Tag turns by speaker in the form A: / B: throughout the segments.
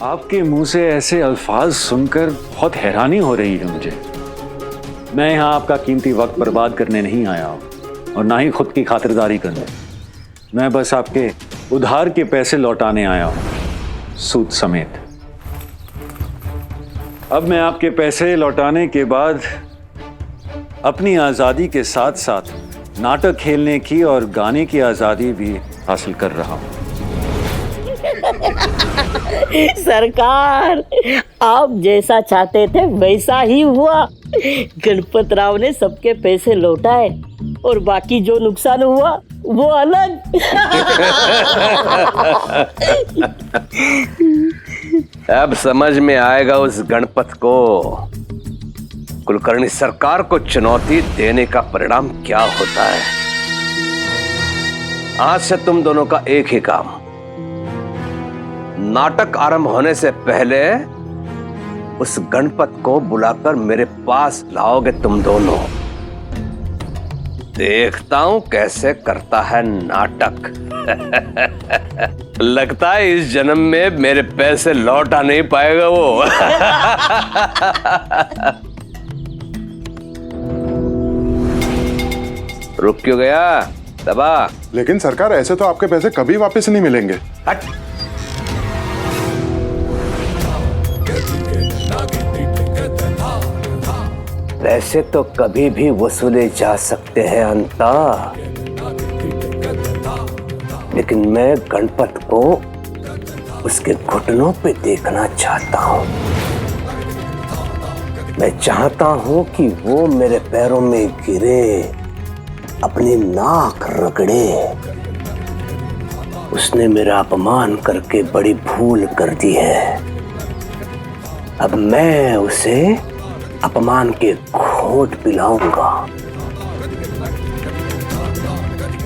A: आपके मुंह से ऐसे अल्फाज सुनकर बहुत हैरानी हो रही है मुझे। मैं यहाँ आपका कीमती वक्त बर्बाद करने नहीं आया हूँ और ना ही खुद की खातिरदारी करने। मैं बस आपके उधार के पैसे लौटाने आया हूँ, सूद समेत। अब मैं आपके पैसे लौटाने के बाद अपनी आज़ादी के साथ साथ नाटक खेलने की और गाने की आज़ादी भी हासिल कर रहा हूँ।
B: सरकार, आप जैसा चाहते थे वैसा ही हुआ। गणपत राव ने सबके पैसे लौटाए और बाकी जो नुकसान हुआ वो अलग।
C: अब समझ में आएगा उस गणपत को कुलकर्णी सरकार को चुनौती देने का परिणाम क्या होता है। आज से तुम दोनों का एक ही काम, नाटक आरंभ होने से पहले उस गणपत को बुलाकर मेरे पास लाओगे तुम दोनों। देखता हूं कैसे करता है नाटक। लगता है इस जन्म में मेरे पैसे लौटा नहीं पाएगा वो। रुक क्यों गया दबा?
D: लेकिन सरकार, ऐसे तो आपके पैसे कभी वापस नहीं मिलेंगे।
C: हट। पैसे तो कभी भी वसूले जा सकते हैं अंता, लेकिन मैं गणपत को उसके घुटनों पे देखना चाहता हूं। मैं चाहता हूं कि वो मेरे पैरों में गिरे, अपनी नाक रगड़े। उसने मेरा अपमान करके बड़ी भूल कर दी है। अब मैं उसे अपमान के घोट पिलाऊंगा,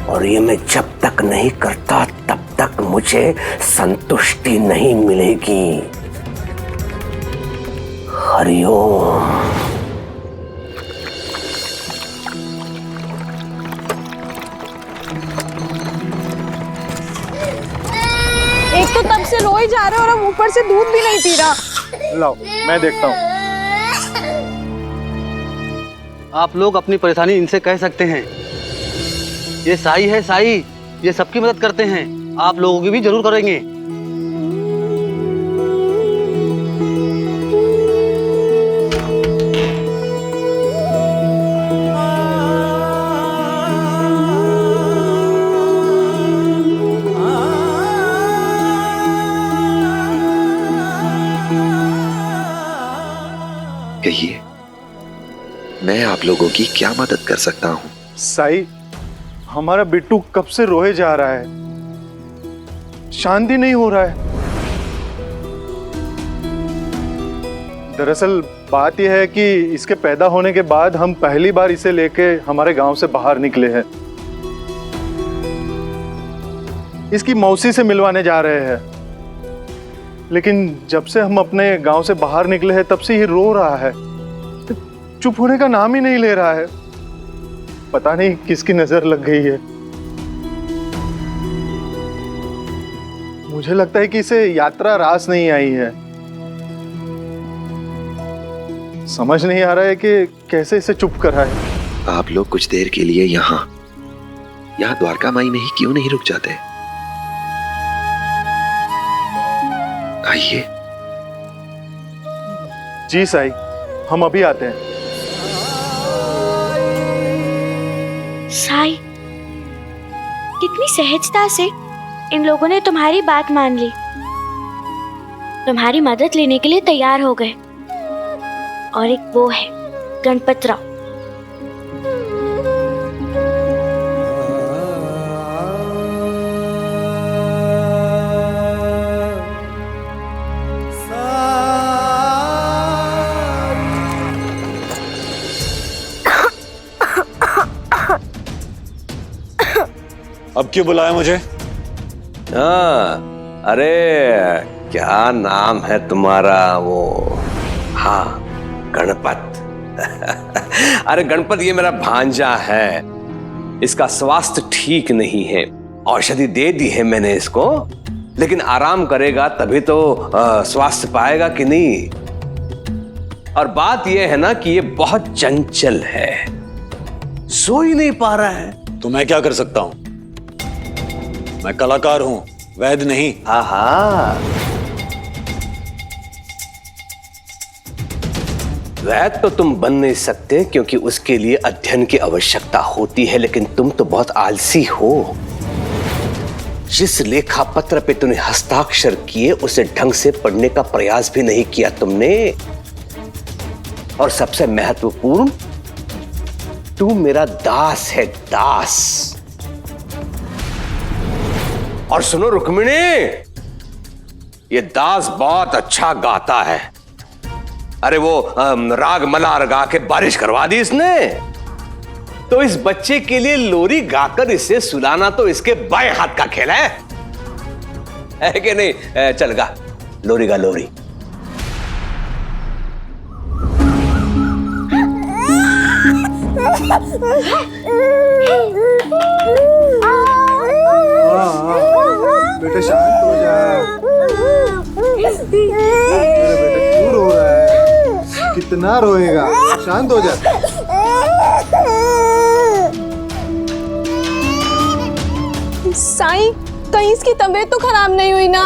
C: और ये मैं जब तक नहीं करता तब तक मुझे संतुष्टि नहीं मिलेगी। हरिओम।
E: एक तो तब से रो ही जा रहे हो और अब ऊपर से दूध भी नहीं पी रहा।
F: लाओ, मैं देखता हूँ।
G: आप लोग अपनी परेशानी इनसे कह सकते हैं। ये साई है, साई, ये सबकी मदद करते हैं, आप लोगों की भी जरूर करेंगे।
H: कहिए, मैं आप लोगों की क्या मदद कर सकता हूँ?
F: साई, हमारा बिट्टू कब से रोए जा रहा है, शांति नहीं हो रहा है। दरअसल बात यह है कि इसके पैदा होने के बाद हम पहली बार इसे लेके हमारे गांव से बाहर निकले हैं। इसकी मौसी से मिलवाने जा रहे हैं, लेकिन जब से हम अपने गांव से बाहर निकले हैं तब से ये रो रहा है, चुप होने का नाम ही नहीं ले रहा है। पता नहीं किसकी नजर लग गई है। मुझे लगता है कि इसे यात्रा रास नहीं आई है। समझ नहीं आ रहा है कि कैसे इसे चुप कराए।
H: आप लोग कुछ देर के लिए यहाँ द्वारका माई में ही क्यों नहीं रुक जाते? आइए।
F: जी साई, हम अभी आते हैं।
I: साई, कितनी सहजता से इन लोगों ने तुम्हारी बात मान ली, तुम्हारी मदद लेने के लिए तैयार हो गए। और एक वो है गणपत राव।
A: अब क्यों बुलाया मुझे?
C: हाँ, अरे क्या नाम है तुम्हारा? वो, हाँ, गणपत। अरे गणपत, ये मेरा भांजा है, इसका स्वास्थ्य ठीक नहीं है। औषधि दे दी है मैंने इसको, लेकिन आराम करेगा तभी तो स्वास्थ्य पाएगा कि नहीं। और बात यह है ना कि ये बहुत चंचल है, सो ही नहीं पा रहा है।
A: तो मैं क्या कर सकता हूं? मैं कलाकार हूं, वैद्य नहीं।
C: आहा, वैद्य तो तुम बन नहीं सकते क्योंकि उसके लिए अध्ययन की आवश्यकता होती है, लेकिन तुम तो बहुत आलसी हो। जिस लेखा पत्र पे तुमने हस्ताक्षर किए उसे ढंग से पढ़ने का प्रयास भी नहीं किया तुमने। और सबसे महत्वपूर्ण, तू मेरा दास है, दास। और सुनो रुक्मिणी, ये दास बहुत अच्छा गाता है। अरे वो राग मलार गा के बारिश करवा दी इसने। तो इस बच्चे के लिए लोरी गाकर इसे सुलाना तो इसके बाएं हाथ का खेल है कि नहीं? चल गा, लोरी गा, लोरी।
F: बेटा शांत हो जा। मेरा बेटा क्यों रो रहा है? कितना रोएगा? शांत हो जा।
E: साईं, कहीं इसकी तबीयत तो खराब नहीं हुई ना?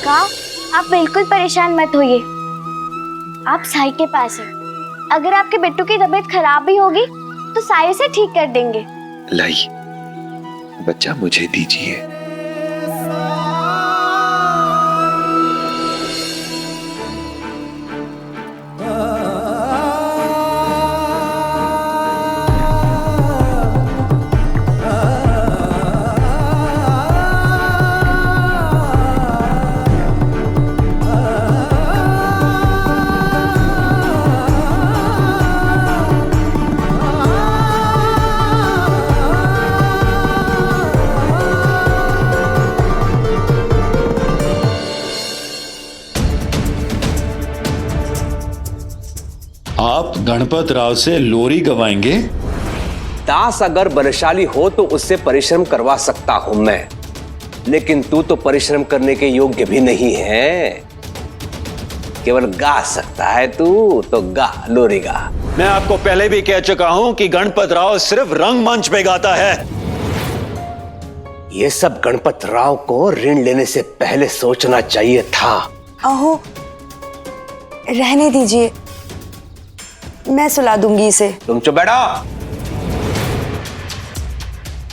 I: का आप बिल्कुल परेशान मत होइए, आप साई के पास हैं। अगर आपके बिट्टू की तबीयत खराब भी होगी तो साई से ठीक कर देंगे।
H: लाई, बच्चा मुझे दीजिए।
A: आप गणपत राव से लोरी गवाएंगे?
C: दास अगर बलशाली हो तो उससे परिश्रम करवा सकता हूं मैं, लेकिन तू तो परिश्रम करने के योग्य भी नहीं है। केवल गा सकता है तू, तो गा, लोरी गा।
A: मैं आपको पहले भी कह चुका हूं कि गणपत राव सिर्फ रंगमंच पे गाता है।
C: ये सब गणपत राव को ऋण लेने से पहले सोचना चाहिए था।
J: अहो, रहने दीजिए, मैं सुला दूंगी इसे।
C: तुम चुप बैठो।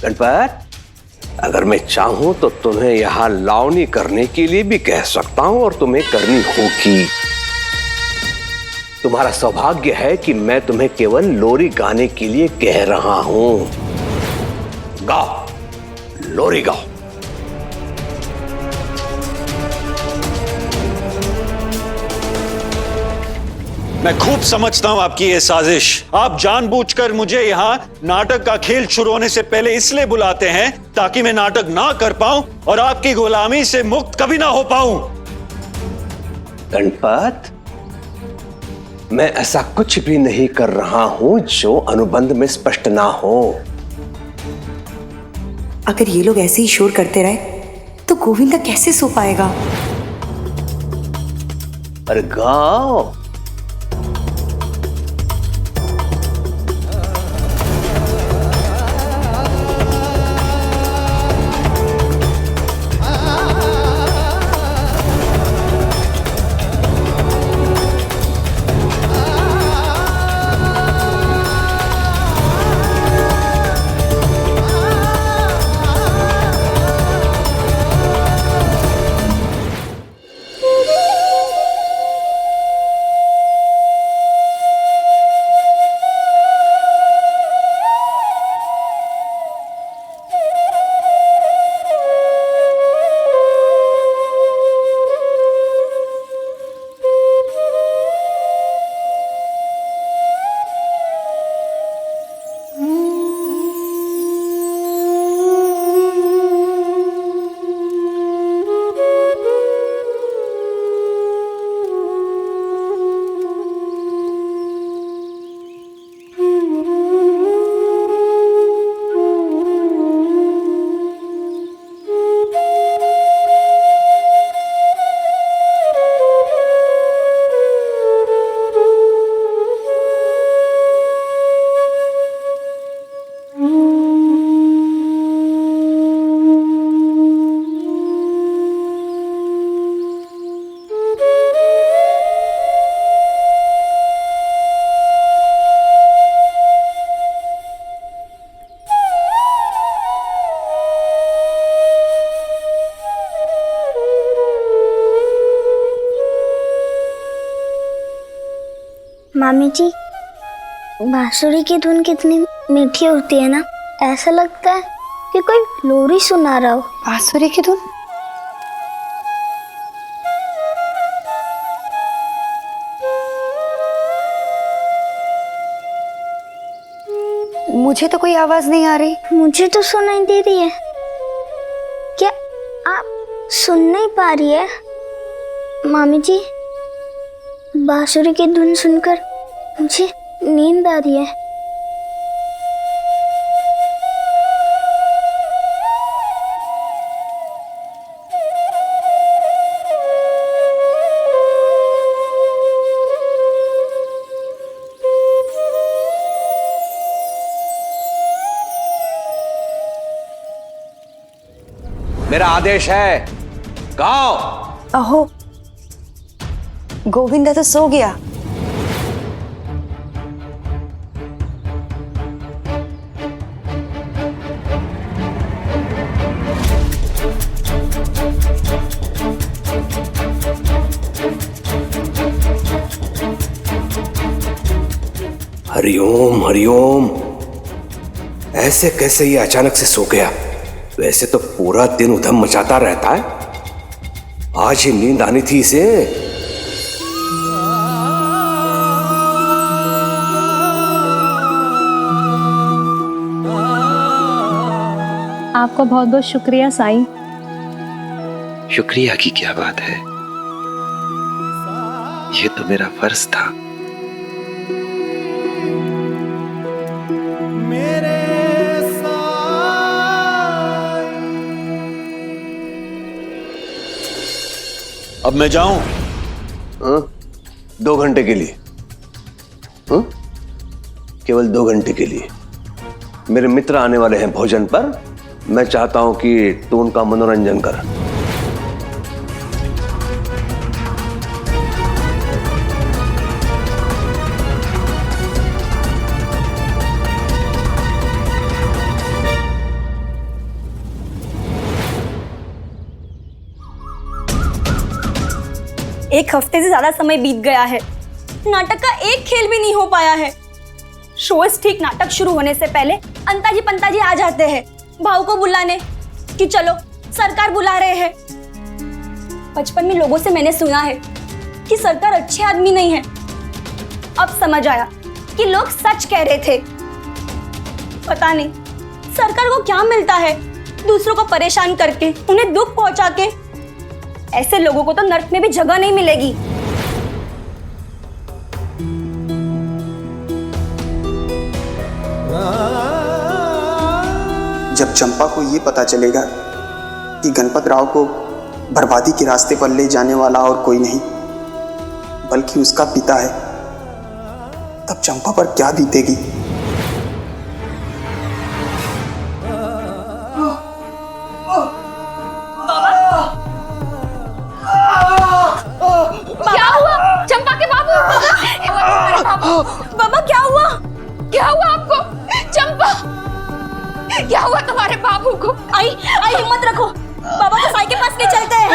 C: गणपत, अगर मैं चाहूं तो तुम्हें यहां लावनी करने के लिए भी कह सकता हूं और तुम्हें करनी होगी। तुम्हारा सौभाग्य है कि मैं तुम्हें केवल लोरी गाने के लिए कह रहा हूं। गाओ, लोरी गाओ।
A: मैं खूब समझता हूं आपकी ये साजिश। आप जानबूझकर मुझे यहाँ नाटक का खेल शुरू होने से पहले इसलिए बुलाते हैं ताकि मैं नाटक ना कर पाऊं और आपकी गुलामी से मुक्त कभी ना हो पाऊं।
C: गणपत, मैं ऐसा कुछ भी नहीं कर रहा हूं जो अनुबंध में स्पष्ट ना हो।
J: अगर ये लोग ऐसे ही शोर करते रहे तो गोविंदा कैसे सो पाएगा?
C: अरे गाओ।
I: मामी जी, बांसुरी की धुन कितनी मीठी होती है ना, ऐसा लगता है कि कोई लोरी सुना रहा हो।
J: बांसुरी की धुन? मुझे तो कोई आवाज नहीं आ रही।
I: मुझे तो सुनाई दे रही है। क्या आप सुन नहीं पा रही है? मामी जी, बांसुरी की धुन सुनकर मुझे नींद आ रही है।
C: मेरा आदेश है, गाओ।
J: अहो, गोविंदा तो सो गया।
C: हरिओम हरिओम। ऐसे कैसे ये अचानक से सो गया? वैसे तो पूरा दिन उधम मचाता रहता है, आज ही नींद आनी थी इसे।
E: आपका बहुत बहुत शुक्रिया साईं।
H: शुक्रिया की क्या बात है, ये तो मेरा फर्ज था।
A: अब मैं जाऊं?
C: 2 घंटे के लिए। केवल 2 घंटे के लिए। मेरे मित्र आने वाले हैं भोजन पर, मैं चाहता हूं कि तू उनका मनोरंजन कर।
E: एक हफ्ते से ज्यादा समय बीत गया है, नाटक का एक खेल भी नहीं हो पाया है। रोज ठीक नाटक शुरू होने से पहले अंताजी पंताजी आ जाते हैं भाऊ को बुलाने कि चलो सरकार बुला रहे हैं। बचपन में लोगों से मैंने सुना है कि सरकार अच्छे आदमी नहीं है। अब समझ आया कि लोग सच कह रहे थे। पता नहीं सरकार को क्या मिलता है दूसरों को परेशान करके, उन्हें दुख पहुंचा के। ऐसे लोगों को तो नर्क में भी जगह नहीं मिलेगी।
K: जब चंपा को ये पता चलेगा कि गणपत राव को बर्बादी के रास्ते पर ले जाने वाला और कोई नहीं बल्कि उसका पिता है, तब चंपा पर क्या बीतेगी?
E: क्या हुआ चंपा के बाबू? बाबा क्या हुआ? क्या हुआ आपको? चंपा क्या हुआ तुम्हारे बाबू को? आई हिम्मत रखो, बाबा को साई के पास ले चलते हैं।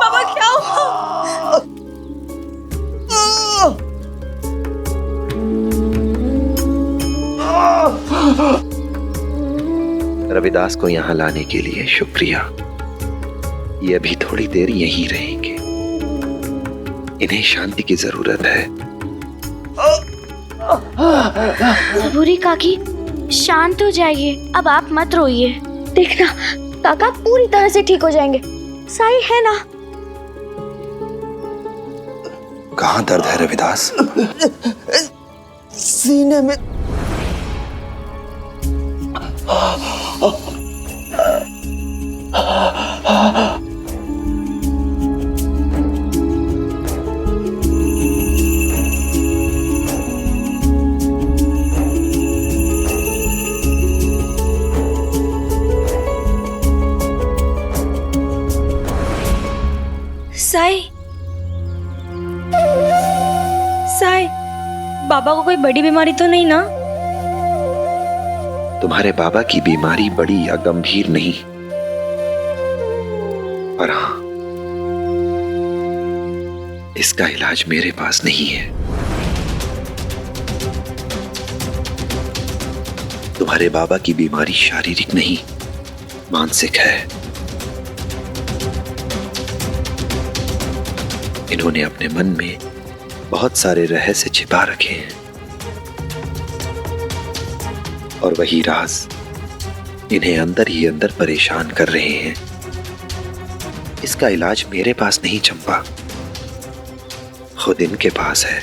E: बाबा क्या हुआ?
H: रविदास को यहाँ लाने के लिए शुक्रिया। ये अभी थोड़ी देर यहीं रहेंगे, इन्हें शांति की जरूरत है।
I: सबूरी काकी, शांत हो जाइए, अब आप मत रोइए। देखना काका पूरी तरह से ठीक हो जाएंगे, साई है ना।
H: कहाँ दर्द है रविदास?
K: सीने में।
E: साई, साई, बाबा को कोई बड़ी बीमारी तो नहीं ना?
H: तुम्हारे बाबा की बीमारी बड़ी या गंभीर नहीं, पर हां, इसका इलाज मेरे पास नहीं है। तुम्हारे बाबा की बीमारी शारीरिक नहीं, मानसिक है। इन्होंने अपने मन में बहुत सारे रहस्य छिपा रखे हैं, और वही राज इन्हें अंदर ही अंदर परेशान कर रहे हैं। इसका इलाज मेरे पास नहीं चंपा, खुद इनके पास है।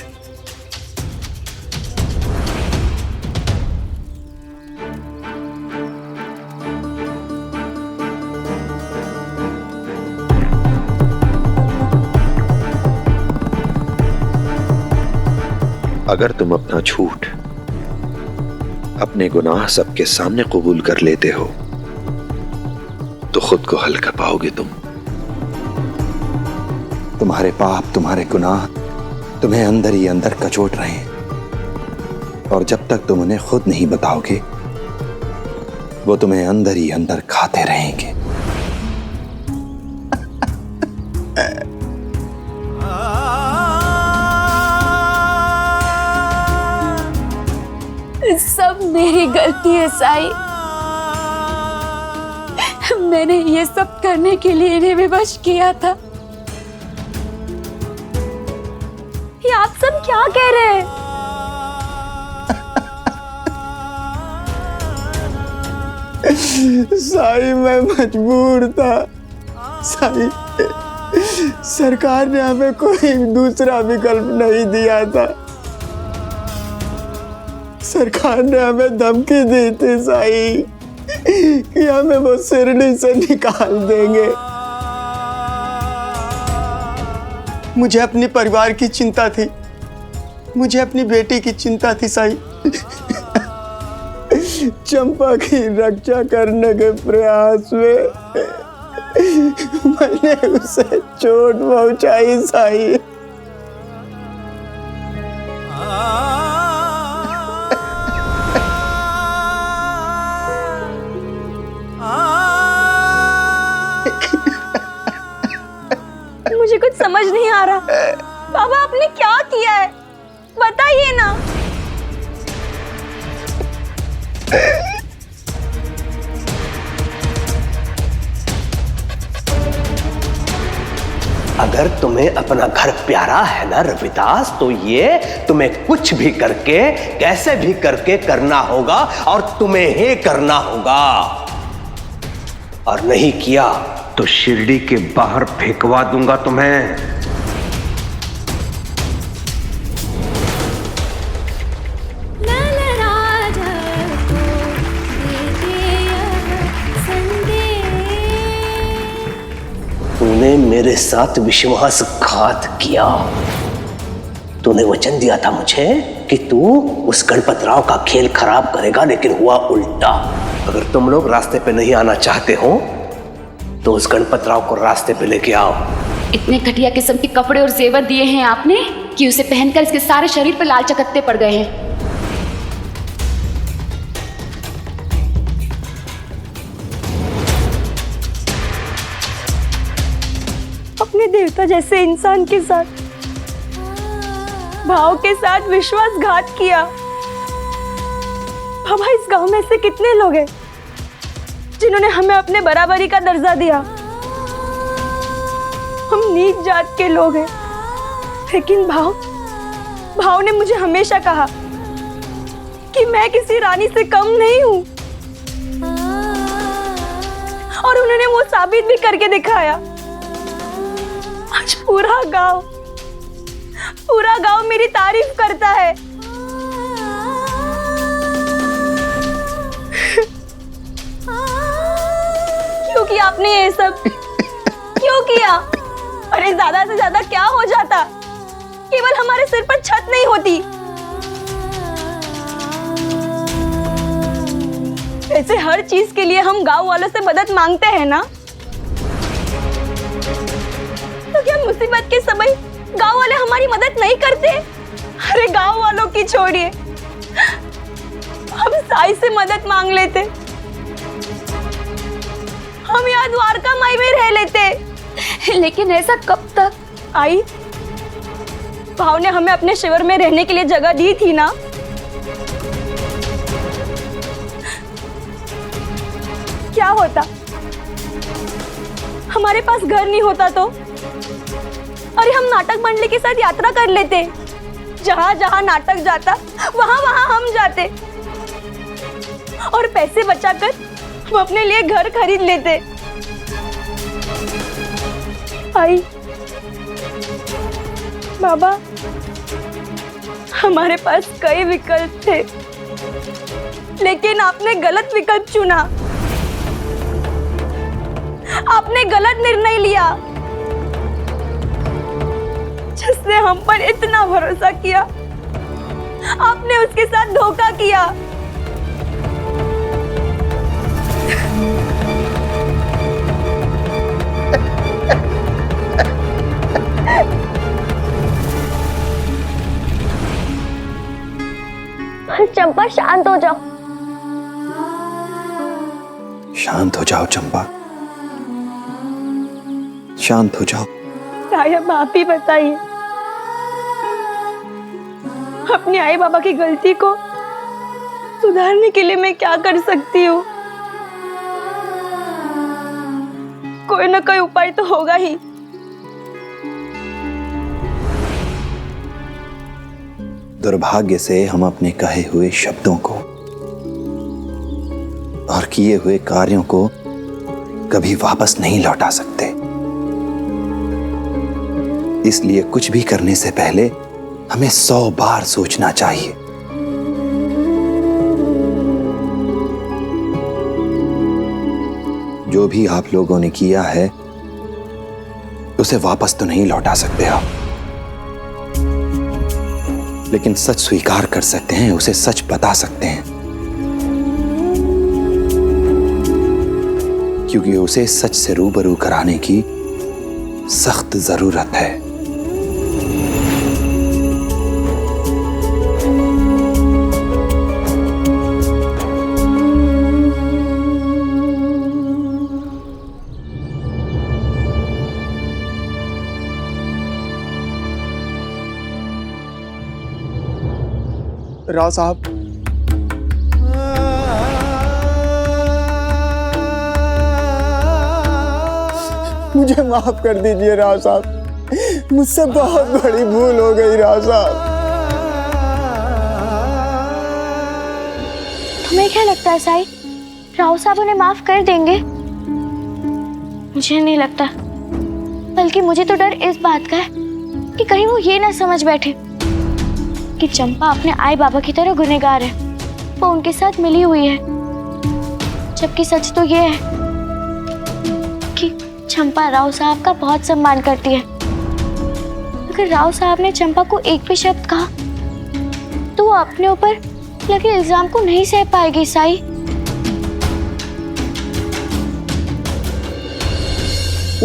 H: अगर तुम अपना झूठ, अपने गुनाह सबके सामने कबूल कर लेते हो तो खुद को हल्का पाओगे तुम। तुम्हारे पाप, तुम्हारे गुनाह तुम्हें अंदर ही अंदर कचोट रहे हैं, और जब तक तुम उन्हें खुद नहीं बताओगे वो तुम्हें अंदर ही अंदर खाते रहेंगे।
E: सब मेरी गलती है साईं। मैंने ये सब करने के लिए इन्हें विवश किया था। ये आप सब क्या कह रहे हैं?
K: साईं, मैं मजबूर था। साईं, सरकार ने हमें कोई दूसरा विकल्प नहीं दिया था। सरकार ने हमें धमकी दी थी साईं कि हमें वो शिरडी से निकाल देंगे। मुझे अपने परिवार की चिंता थी, मुझे अपनी बेटी की चिंता थी साईं। चंपा की रक्षा करने के प्रयास में मैंने उसे चोट पहुंचाई साईं।
E: मुझे कुछ समझ नहीं आ रहा। बाबा, आपने क्या किया है? बताइए ना।
C: अगर तुम्हें अपना घर प्यारा है ना रविदास, तो ये तुम्हें कुछ भी करके, कैसे भी करके करना होगा, और तुम्हें ही करना होगा। और नहीं किया तो शिरडी के बाहर फेंकवा दूंगा तुम्हें। तूने मेरे साथ विश्वासघात किया। तूने वचन दिया था मुझे कि तू उस गणपत राव का खेल खराब करेगा, लेकिन हुआ उल्टा। अगर तुम लोग रास्ते पे नहीं आना चाहते हो तो उस गणपत राव को रास्ते पे लेके आओ।
L: इतने घटिया किस्म के कपड़े और जेवर दिए हैं आपने कि उसे पहनकर इसके सारे शरीर पर लाल चकत्ते पड़ गए हैं।
E: अपने देवता जैसे इंसान के साथ, भाव के साथ विश्वासघात किया। बाबा, इस गांव में से कितने लोग हैं जिन्होंने हमें अपने बराबरी का दर्जा दिया? हम नीच जात के लोग हैं, लेकिन भाव ने मुझे हमेशा कहा कि मैं किसी रानी से कम नहीं हूं, और उन्होंने वो साबित भी करके दिखाया। आज पूरा गांव मेरी तारीफ करता है। क्यों किया आपने ये सब? क्यों किया? अरे ज्यादा से ज्यादा क्या हो जाता? केवल हमारे सिर पर छत नहीं होती। ऐसे हर चीज के लिए हम गांव वालों से मदद मांगते हैं ना, तो क्या मुसीबत के समय गांव वाले हमारी मदद नहीं करते? अरे गांव वालों की छोड़िए, हम साई से मदद मांग लेते, हम यहाँ द्वारका माई में रह लेते।
L: लेकिन ऐसा कब तक?
E: आई, भाव ने हमें अपने शिविर में रहने के लिए जगह दी थी ना। क्या होता हमारे पास घर नहीं होता तो? अरे हम नाटक मंडली के साथ यात्रा कर लेते, जहां जहां नाटक जाता वहां वहां हम जाते और पैसे बचाकर हम अपने लिए घर खरीद लेते। आई, बाबा, हमारे पास कई विकल्प थे, लेकिन आपने गलत विकल्प चुना। आपने गलत निर्णय लिया, जिसने हम पर इतना भरोसा किया, आपने उसके साथ धोखा किया। चंपा, शांत हो जाओ।
H: शांत हो जाओ चंपा, शांत हो जाओ।
E: साहब, आप ही बताइए, अपने आई बाबा की गलती को सुधारने के लिए मैं क्या कर सकती हूँ? कोई ना कोई उपाय तो होगा ही।
H: दुर्भाग्य से हम अपने कहे हुए शब्दों को और किए हुए कार्यों को कभी वापस नहीं लौटा सकते। इसलिए कुछ भी करने से पहले हमें 100 बार सोचना चाहिए। जो भी आप लोगों ने किया है उसे वापस तो नहीं लौटा सकते आप, लेकिन सच स्वीकार कर सकते हैं, उसे सच बता सकते हैं, क्योंकि उसे सच से रूबरू कराने की सख्त जरूरत है।
K: राव साहब, मुझे माफ कर दीजिए राव साहब, मुझसे बहुत बड़ी भूल हो गई राव साहब।
I: तुम्हें क्या लगता है साई, राव साहब उन्हें माफ कर देंगे? मुझे नहीं लगता, बल्कि मुझे तो डर इस बात का है कि कहीं वो ये ना समझ बैठे कि चंपा अपने आई बाबा की तरह गुनहगार है, वो उनके साथ मिली हुई है। जबकि सच तो ये है कि चंपा राव साहब का बहुत सम्मान करती है। अगर राव साहब ने चंपा को एक भी शब्द कहा तो वो अपने ऊपर लगे इल्जाम को नहीं सह पाएगी। साई,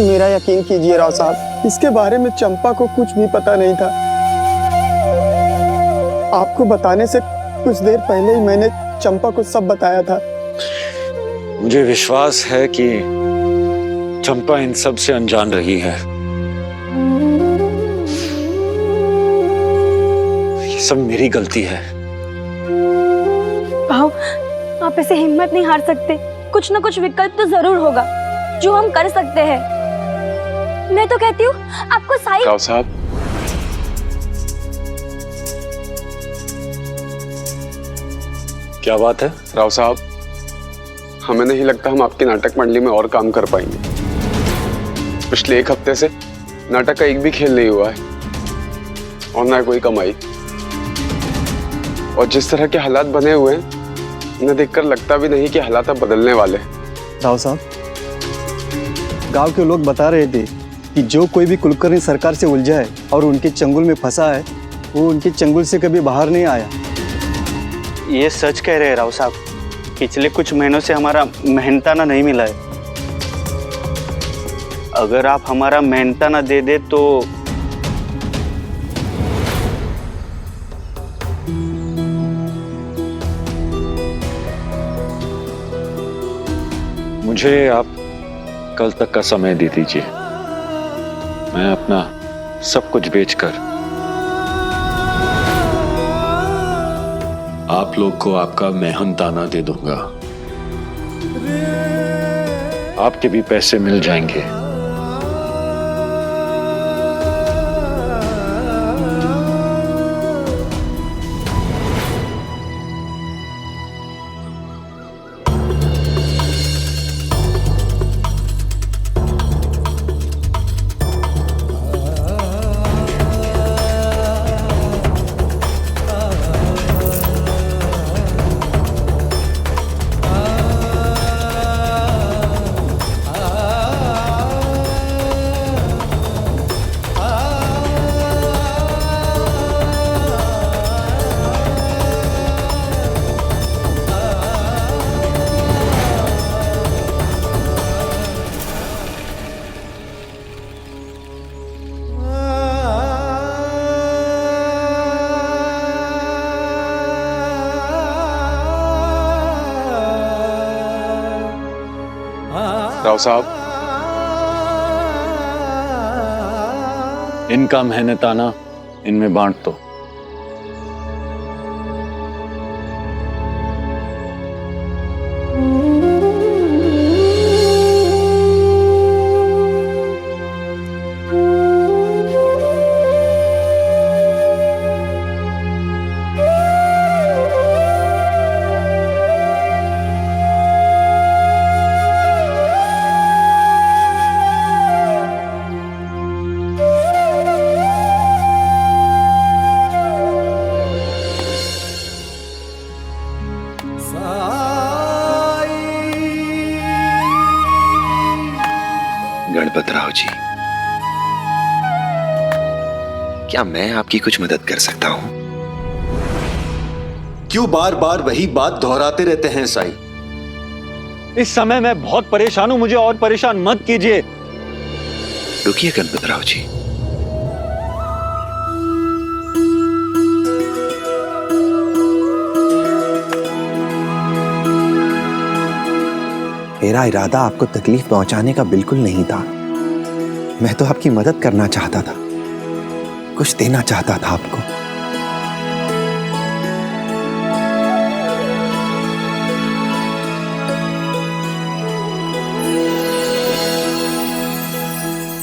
K: मेरा यकीन कीजिए राव साहब, इसके बारे में चंपा को कुछ भी पता नहीं था। आपको बताने से कुछ देर पहले ही मैंने चंपा को सब बताया था।
A: मुझे विश्वास है कि चंपा इन सब से अनजान रही है। ये सब मेरी गलती है।
E: भाव, आप ऐसे हिम्मत नहीं हार सकते। कुछ ना कुछ विकल्प तो जरूर होगा जो हम कर सकते हैं। मैं तो कहती हूँ आपको साई।
D: राव साहब,
A: क्या बात है?
D: राव साहब, हमें नहीं लगता हम आपकी नाटक मंडली में और काम कर पाएंगे। पिछले 1 हफ्ते से नाटक का एक भी खेल नहीं हुआ है और ना कोई कमाई। और जिस तरह के हालात बने हुए हैं, इन्हें देखकर लगता भी नहीं कि हालात अब बदलने वाले।
F: राव साहब, गांव के लोग बता रहे थे कि जो कोई भी कुलकर्णी सरकार से उलझा है और उनके चंगुल में फंसा है, वो उनके चंगुल से कभी बाहर नहीं आया।
M: ये सच कह रहे हैं राव साहब। पिछले कुछ महीनों से हमारा मेहनताना नहीं मिला है। अगर आप हमारा मेहनताना दे दे तो
A: मुझे आप कल तक का समय दे दीजिए। मैं अपना सब कुछ बेचकर आप लोग को आपका मेहनताना दे दूंगा। आपके भी पैसे मिल जाएंगे।
D: राव साहब,
A: इनका मेहनताना इनमें बांट दो।
H: गणपत राव जी, क्या मैं आपकी कुछ मदद कर सकता हूं?
A: क्यों बार बार वही बात दोहराते रहते हैं साईं? इस समय मैं बहुत परेशान हूं, मुझे और परेशान मत कीजिए।
H: रुकिए गणपत राव जी,
K: मेरा इरादा आपको तकलीफ पहुंचाने का बिल्कुल नहीं था। मैं तो आपकी मदद करना चाहता था, कुछ देना चाहता था आपको।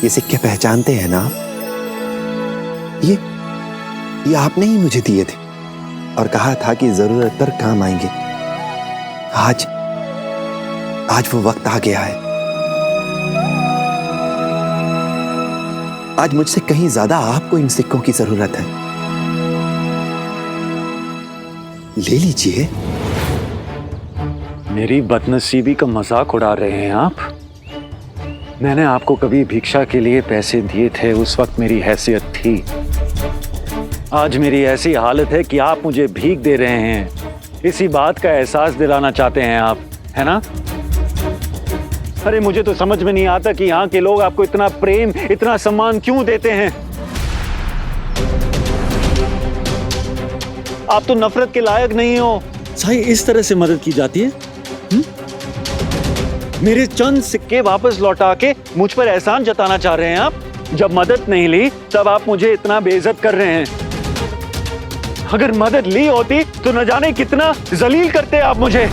K: ये सिक्के पहचानते हैं ना आप? ये आपने ही मुझे दिए थे और कहा था कि जरूरत पर काम आएंगे। आज वो वक्त आ गया है। आज मुझसे कहीं ज्यादा आपको इन सिक्कों की जरूरत है। ले लीजिए।
A: मेरी बदनसीबी का मजाक उड़ा रहे हैं आप? मैंने आपको कभी भिक्षा के लिए पैसे दिए थे, उस वक्त मेरी हैसियत थी। आज मेरी ऐसी हालत है कि आप मुझे भीख दे रहे हैं। इसी बात का एहसास दिलाना चाहते हैं आप, है ना? अरे मुझे तो समझ में नहीं आता कि यहाँ के लोग आपको इतना प्रेम, इतना सम्मान क्यों देते हैं। आप तो नफरत के लायक नहीं हो। साईं, इस तरह से मदद की जाती है? मेरे चंद सिक्के वापस लौटा के मुझ पर एहसान जताना चाह रहे हैं आप? जब मदद नहीं ली तब आप मुझे इतना बेइज्जत कर रहे हैं। अगर मदद ली होती तो न जाने कितना जलील करते आप मुझे।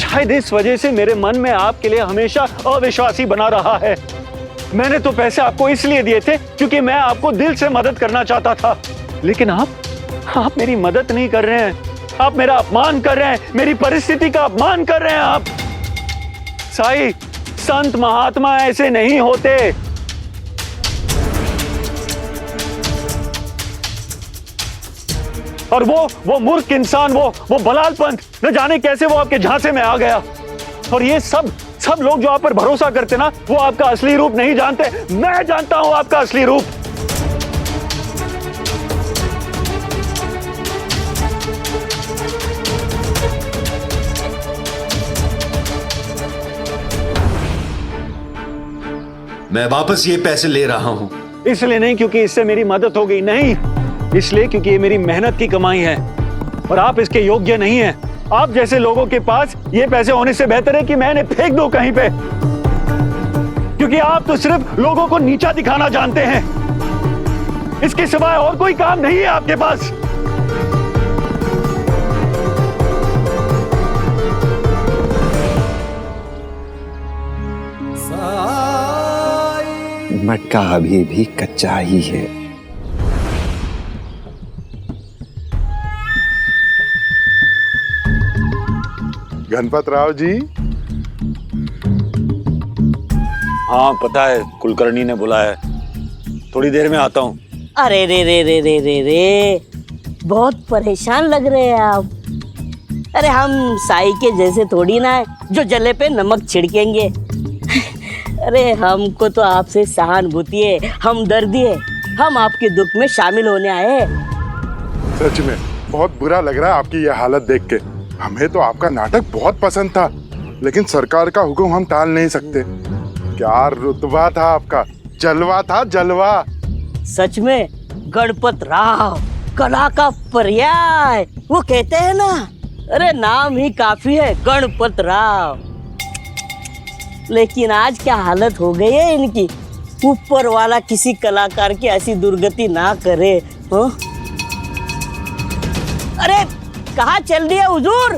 A: शायद इस वजह से मेरे मन में आपके लिए हमेशा अविश्वासी बना रहा है। मैंने तो पैसे आपको इसलिए दिए थे क्योंकि मैं आपको दिल से मदद करना चाहता था, लेकिन आप मेरी मदद नहीं कर रहे हैं। आप मेरा अपमान कर रहे हैं, मेरी परिस्थिति का अपमान कर रहे हैं आप। साईं, संत महात्मा ऐसे नहीं होते। और वो मूर्ख इंसान, वो बलाल पंथ, न जाने कैसे वो आपके झांसे में आ गया। और ये सब लोग जो आप पर भरोसा करते ना, वो आपका असली रूप नहीं जानते। मैं जानता हूं आपका असली रूप। मैं वापस ये पैसे ले रहा हूं, इसलिए नहीं क्योंकि इससे मेरी मदद हो गई, नहीं, इसलिए क्योंकि ये मेरी मेहनत की कमाई है और आप इसके योग्य नहीं हैं। आप जैसे लोगों के पास ये पैसे होने से बेहतर है कि मैं इन्हें फेंक दूं कहीं पे, क्योंकि आप तो सिर्फ लोगों को नीचा दिखाना जानते हैं। इसके सिवाय और कोई काम नहीं है आपके पास।
H: मटका अभी भी कच्चा ही है।
F: गणपत राव जी।
A: हाँ पता है, कुलकर्णी ने बुलाया है, थोड़ी देर में आता हूँ।
B: अरे रे रे रे रे रे रे, बहुत परेशान लग रहे हैं आप। अरे हम साई के जैसे थोड़ी ना है जो जले पे नमक छिड़केंगे। अरे हमको तो आपसे सहानुभूति है, हमदर्दी है, हम आपके दुख में शामिल होने आए हैं।
F: सच में बहुत बुरा लग रहा है आपकी ये हालत देख के। हमें तो आपका नाटक बहुत पसंद था, लेकिन सरकार का हुक्म हम टाल नहीं सकते। क्या रुतबा था आपका, जलवा था जलवा।
B: सच में गणपत राव कला का पर्याय, वो कहते हैं ना, अरे नाम ही काफी है गणपत राव। लेकिन आज क्या हालत हो गई है इनकी, ऊपर वाला किसी कलाकार की ऐसी दुर्गति ना करे। हाँ? अरे कहाँ चल दिया हुजूर?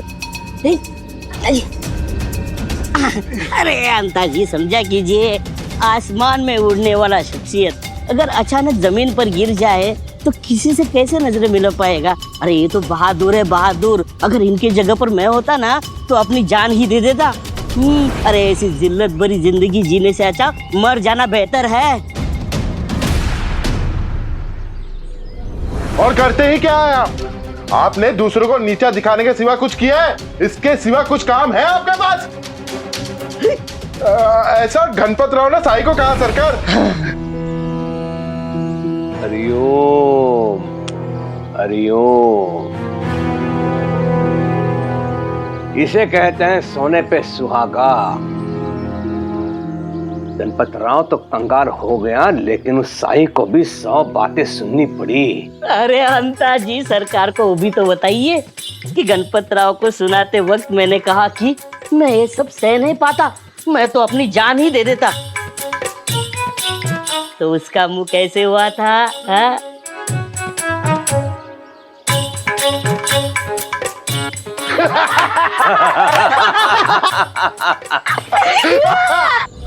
B: अरे अंता जी समझा कीजिए, आसमान में उड़ने वाला शख्सियत अगर अचानक जमीन पर गिर जाए तो किसी से कैसे नजरें मिला पाएगा। अरे ये तो बहादुर है बहादुर, अगर इनके जगह पर मैं होता ना तो अपनी जान ही दे देता। अरे ऐसी जिल्लत भरी जिंदगी जीने से अच्छा मर जाना बेहतर है।
F: और करते ही क्या है आप? आपने दूसरों को नीचा दिखाने के सिवा कुछ किया है? इसके सिवा कुछ काम है आपके पास? ऐसा गणपत राव ने साई को कहा सरकार।
C: हरिओम हरिओम। इसे कहते हैं सोने पे सुहागा। गणपत राव तो कंगाल हो गया, लेकिन उस साई को भी 100 बातें सुननी पड़ी।
B: अरे अंता जी सरकार को वो भी तो बताइए कि गणपत राव को सुनाते वक्त मैंने कहा कि मैं ये सब सह नहीं पाता, मैं तो अपनी जान ही दे देता। तो उसका मुंह कैसे हुआ था? हा?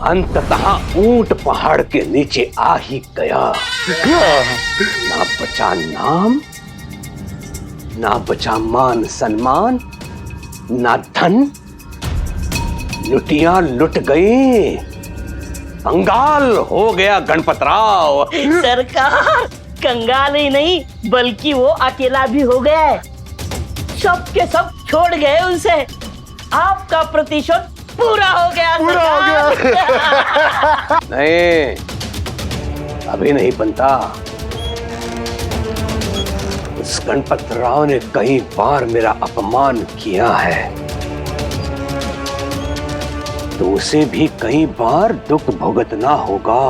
C: अंततः ऊंट पहाड़ के नीचे आ ही गया। ना बचा नाम, ना बचा मान सम्मान, ना धन, लुटियां लुट गई, कंगाल हो गया गणपत राव।
B: सरकार कंगाल ही नहीं बल्कि वो अकेला भी हो गया है, सब के सब छोड़ गए उनसे। आपका प्रतिशोध पूरा हो गया।
C: नहीं, अभी नहीं बनता। उस गणपत राव ने कई बार मेरा अपमान किया है, तो उसे भी कई बार दुख भुगतना होगा।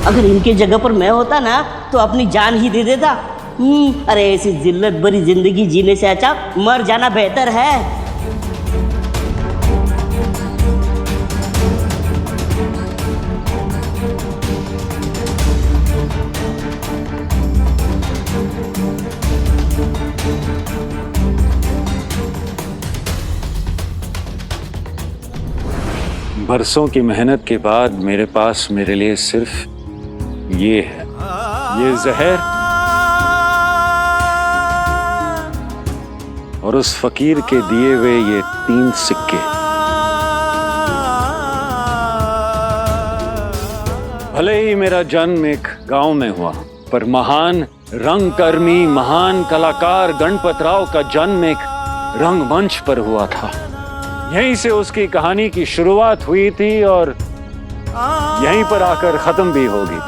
B: अगर इनके जगह पर मैं होता ना तो अपनी जान ही दे देता। अरे ऐसी जिल्लत भरी जिंदगी जीने से अच्छा मर जाना बेहतर है।
A: बरसों की मेहनत के बाद मेरे पास मेरे लिए सिर्फ ये है, ये जहर और उस फकीर के दिए हुए ये 3 सिक्के। भले ही मेरा जन्म एक गांव में हुआ, पर महान रंगकर्मी, महान कलाकार गणपतराव का जन्म एक रंगमंच पर हुआ था। यहीं से उसकी कहानी की शुरुआत हुई थी और यहीं पर आकर खत्म भी होगी।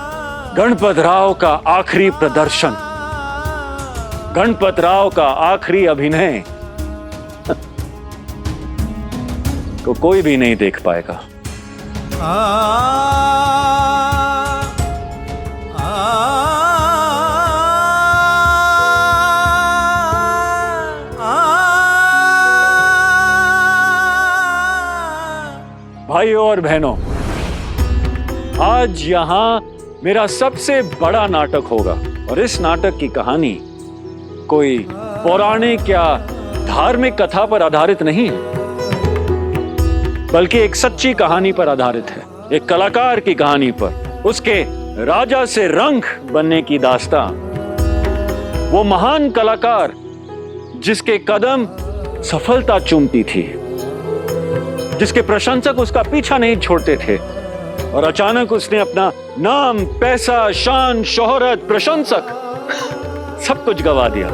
A: गणपतराव का आखिरी प्रदर्शन, गणपतराव का आखिरी अभिनय को कोई भी नहीं देख पाएगा। भाइयों और बहनों, आज यहां मेरा सबसे बड़ा नाटक होगा और इस नाटक की कहानी कोई पौराणिक या धार्मिक कथा पर आधारित नहीं है, बल्कि एक सच्ची कहानी पर आधारित है। एक कलाकार की कहानी पर, उसके राजा से रंग बनने की दास्तान। वो महान कलाकार जिसके कदम सफलता चूमती थी, जिसके प्रशंसक उसका पीछा नहीं छोड़ते थे, और अचानक उसने अपना नाम, पैसा, शान, शोहरत, प्रशंसक सब कुछ गवा दिया।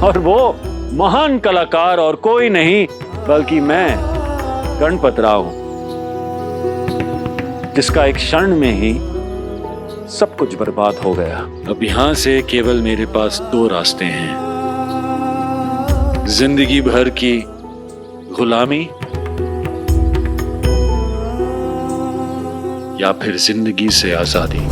A: और वो महान कलाकार और कोई नहीं बल्कि मैं, गणपतराव हूं, जिसका एक क्षण में ही सब कुछ बर्बाद हो गया। अब यहां से केवल मेरे पास दो रास्ते हैं, जिंदगी भर की गुलामी या फिर जिंदगी से आजादी।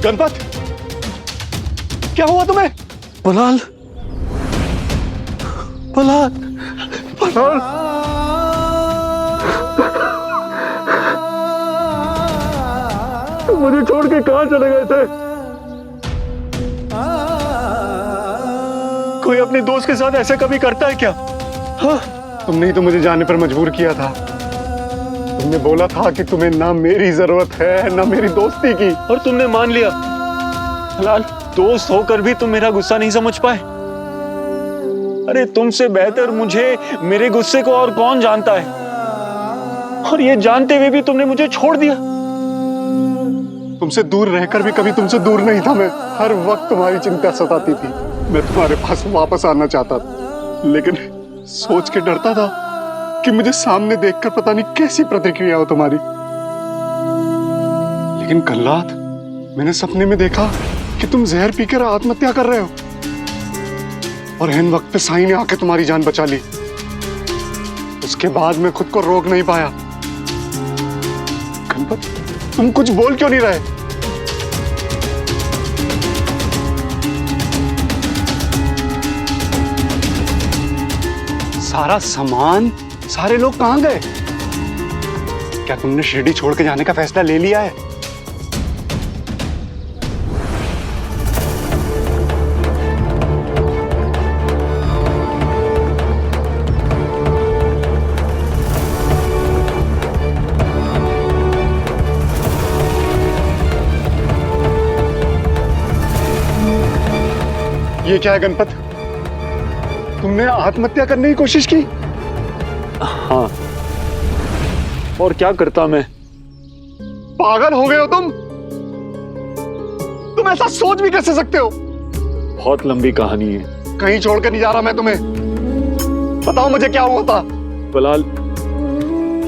F: गणपत, क्या हुआ तुम्हें?
A: बलाल, बलाल,
F: बलाल, तुम मुझे छोड़ के कहां चले गए थे? कोई अपने दोस्त के साथ ऐसा कभी करता है क्या? हाँ? तुमने ही तो मुझे जाने पर मजबूर किया था। तुमने बोला था कि तुम्हें ना मेरी जरूरत है ना मेरी दोस्ती की, और तुमने मान लिया। लाल, दोस्त होकर भी तुम मेरा गुस्सा नहीं समझ पाए। अरे तुमसे बेहतर मुझे मेरे गुस्से को और कौन जानता है, और ये जानते हुए भी तुमने मुझे छोड़ दिया। तुमसे दूर रहकर भी कभी तुमसे दूर नहीं था मैं। हर वक्त तुम्हारी चिंता सताती थी। मैं तुम्हारे पास वापस आना चाहता था, लेकिन सोच के डरता था कि मुझे सामने देखकर पता नहीं कैसी प्रतिक्रिया हो तुम्हारी। लेकिन कल रात मैंने सपने में देखा कि तुम जहर पीकर आत्महत्या कर रहे हो, और इन वक्त पे साईं ने आके तुम्हारी जान बचा ली। उसके बाद मैं खुद को रोक नहीं पाया। गणपत, तुम कुछ बोल क्यों नहीं रहे? सारा सामान, सारे लोग कहां गए? क्या तुमने शिरडी छोड़ के जाने का फैसला ले लिया है? ये क्या है गणपत? तुमने आत्महत्या करने की कोशिश की? हाँ, और क्या करता मैं? पागल हो गए हो तुम? तुम ऐसा सोच भी कैसे सकते हो? बहुत लंबी कहानी है। कहीं छोड़कर नहीं जा रहा मैं तुम्हें। बताओ मुझे क्या हुआ था? बलाल,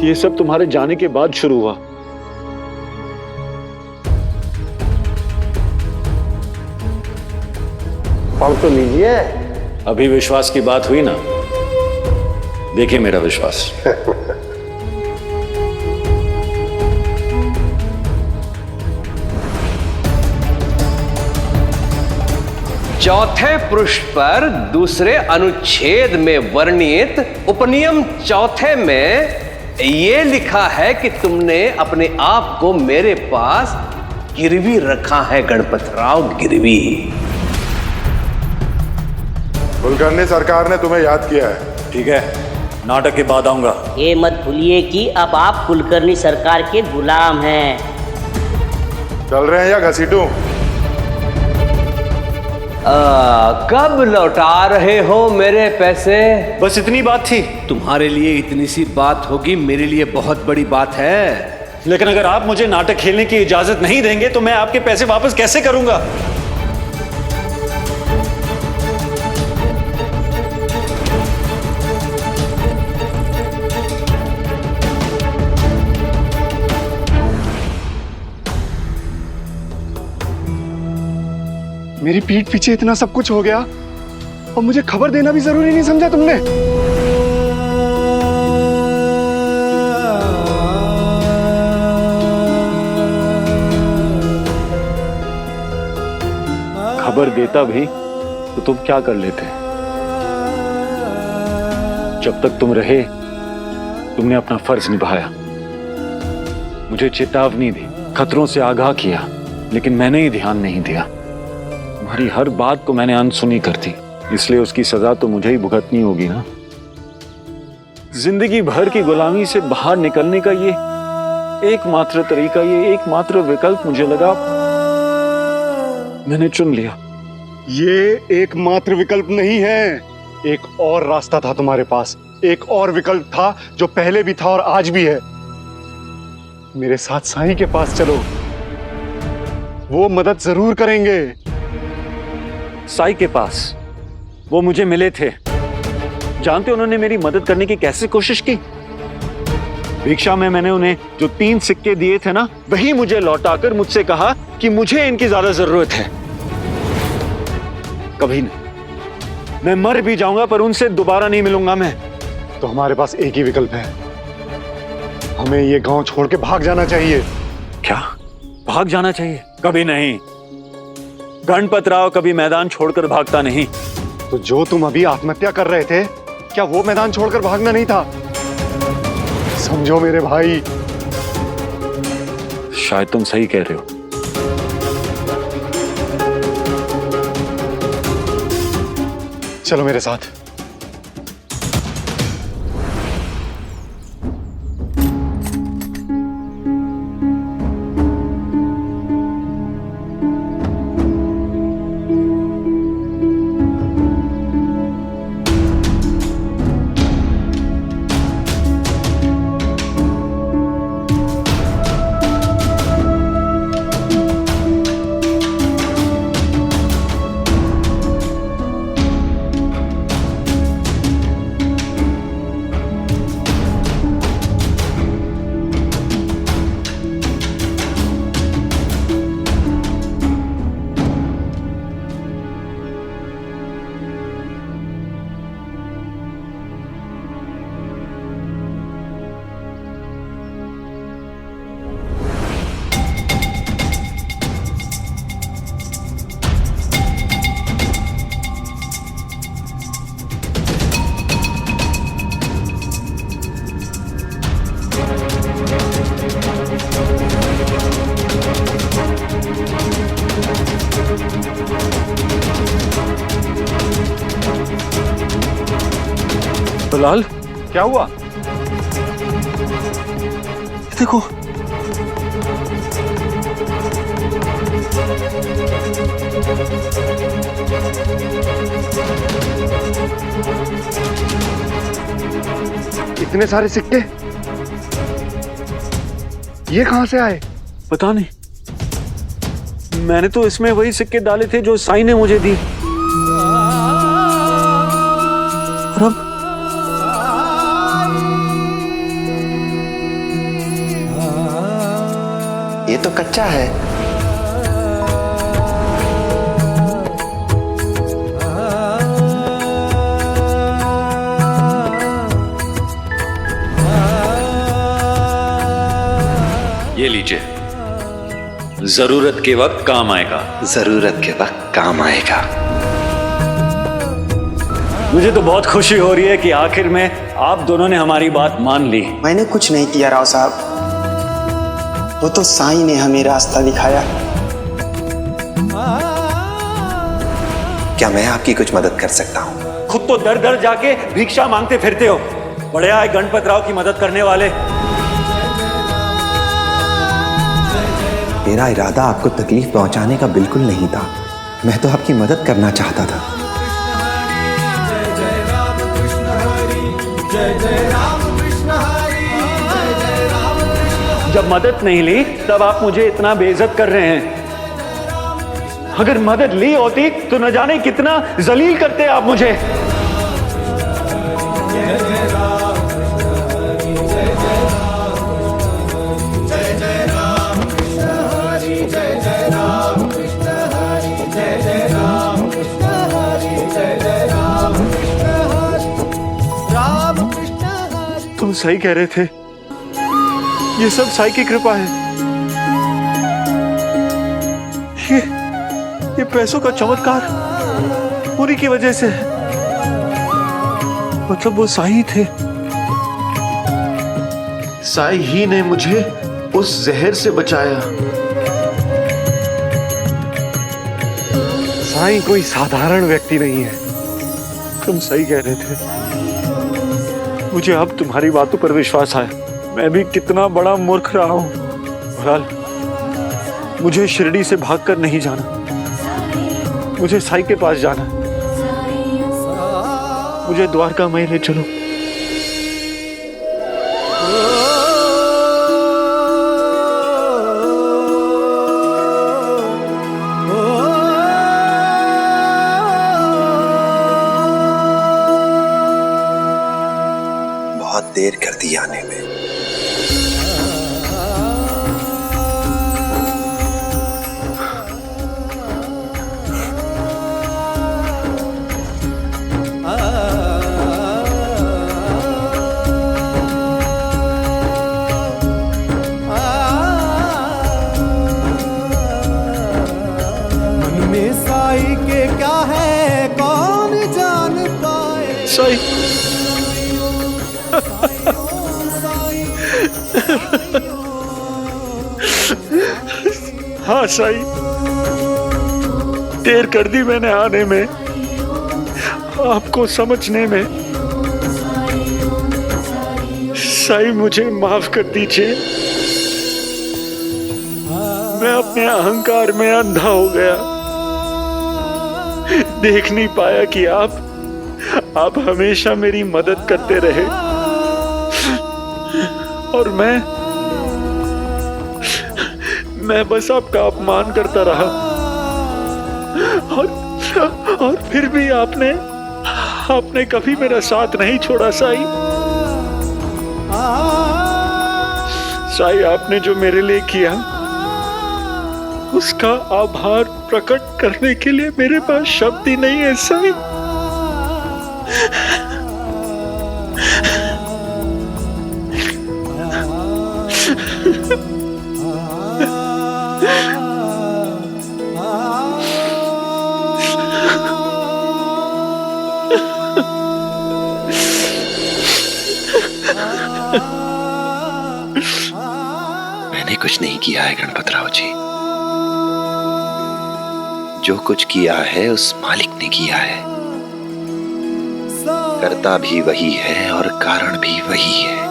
F: ये सब तुम्हारे जाने के बाद शुरू हुआ।
C: पढ़ तो लीजिए।
A: अभी विश्वास की बात हुई ना, देखिए मेरा विश्वास।
C: चौथे पृष्ठ पर दूसरे अनुच्छेद में वर्णित उपनियम चौथे में ये लिखा है कि तुमने अपने आप को मेरे पास गिरवी रखा है, गणपतराव गिरवी।
N: कुलकर्णी सरकार ने तुम्हें याद किया है।
A: ठीक है, नाटक के बाद आऊंगा।
B: ये मत भूलिए कि अब आप कुलकर्णी सरकार के गुलाम हैं।
N: चल रहे हैं या घसीटूं?
C: कब लौटा रहे हो मेरे पैसे?
A: बस इतनी बात थी।
C: तुम्हारे लिए इतनी सी बात होगी, मेरे लिए बहुत बड़ी बात है।
A: लेकिन अगर आप मुझे नाटक खेलने की इजाजत नहीं देंगे तो मैं आपके पैसे वापस कैसे करूंगा?
F: मेरी पीठ पीछे इतना सब कुछ हो गया और मुझे खबर देना भी जरूरी नहीं समझा तुमने?
A: खबर देता भी तो तुम क्या कर लेते? जब तक तुम रहे तुमने अपना फर्ज निभाया, मुझे चेतावनी दी, खतरों से आगाह किया, लेकिन मैंने ही ध्यान नहीं दिया। तुम्हारी हर बात को मैंने अनसुनी कर दी, इसलिए उसकी सजा तो मुझे ही भुगतनी होगी ना। जिंदगी भर की गुलामी से बाहर निकलने का ये एकमात्र तरीका, ये एकमात्र विकल्प मुझे लगा, मैंने चुन लिया।
F: ये एकमात्र विकल्प नहीं है, एक और रास्ता था तुम्हारे पास, एक और विकल्प था जो पहले भी था और आज भी है। मेरे साथ साईं के पास चलो, वो मदद जरूर करेंगे।
A: साई के पास? वो मुझे मिले थे, जानते उन्होंने मेरी मदद करने की कैसे कोशिश की? भिक्षा में मैंने उन्हें जो 3 सिक्के दिए थे ना, वही मुझे लौटाकर मुझसे कहा कि मुझे इनकी ज्यादा जरूरत है। कभी नहीं, मैं मर भी जाऊंगा पर उनसे दोबारा नहीं मिलूंगा मैं।
F: तो हमारे पास एक ही विकल्प है, हमें ये गांव छोड़ के भाग जाना चाहिए।
A: क्या भाग जाना चाहिए? कभी नहीं, गणपत राव कभी मैदान छोड़कर भागता नहीं।
F: तो जो तुम अभी आत्महत्या कर रहे थे, क्या वो मैदान छोड़कर भागना नहीं था? समझो मेरे भाई।
A: शायद तुम सही कह रहे हो।
F: चलो मेरे साथ।
A: बिलाल,
F: क्या हुआ?
A: देखो,
F: इतने सारे सिक्के ये कहां से आए?
A: पता नहीं, मैंने तो इसमें वही सिक्के डाले थे जो साईं ने मुझे दी। और अब
H: ये तो कच्चा है।
A: ये लीजिए, जरूरत के वक्त काम आएगा।
H: जरूरत के वक्त काम आएगा।
A: मुझे तो बहुत खुशी हो रही है कि आखिर में आप दोनों ने हमारी बात मान ली।
K: मैंने कुछ नहीं किया राव साहब, वो तो साईं ने हमें रास्ता दिखाया।
H: क्या मैं आपकी कुछ मदद कर सकता हूँ?
A: खुद तो दर दर जाके भिक्षा मांगते फिरते हो, बड़े आए गणपत राव की मदद करने वाले।
H: मेरा इरादा आपको तकलीफ पहुंचाने का बिल्कुल नहीं था। मैं तो आपकी मदद करना चाहता था।
A: जब मदद नहीं ली तब आप मुझे इतना बेइज्जत कर रहे हैं। अगर मदद ली होती तो न जाने कितना जलील करते आप मुझे।
F: तुम सही कह रहे थे, ये सब साईं की कृपा है। ये पैसों का चमत्कार उन्हीं की वजह से है। मतलब वो साईं थे। साईं ही ने मुझे उस जहर से बचाया। साईं कोई साधारण व्यक्ति नहीं है। तुम सही कह रहे थे। मुझे अब तुम्हारी बातों पर विश्वास आया। मैं भी कितना बड़ा मूर्ख रहा हूं। बहरहाल, मुझे शिरडी से भागकर नहीं जाना, मुझे साईं के पास जाना। मुझे द्वारका में ले चलो।
H: बहुत देर कर दी आने में।
O: मन में
A: हाँ साईं, देर कर दी मैंने आने में, आपको समझने में। साईं मुझे माफ कर दीजिए, मैं अपने अहंकार में अंधा हो गया, देख नहीं पाया कि आप हमेशा मेरी मदद करते रहे और मैं बस आपका अपमान करता रहा। और फिर भी आपने कभी मेरा साथ नहीं छोड़ा साईं। साईं, आपने जो मेरे लिए किया उसका आभार प्रकट करने के लिए मेरे पास शब्द ही नहीं है साईं।
H: मैंने कुछ नहीं किया है गणपतराव जी, जो कुछ किया है उस मालिक ने किया है। करता भी वही है और कारण भी वही है।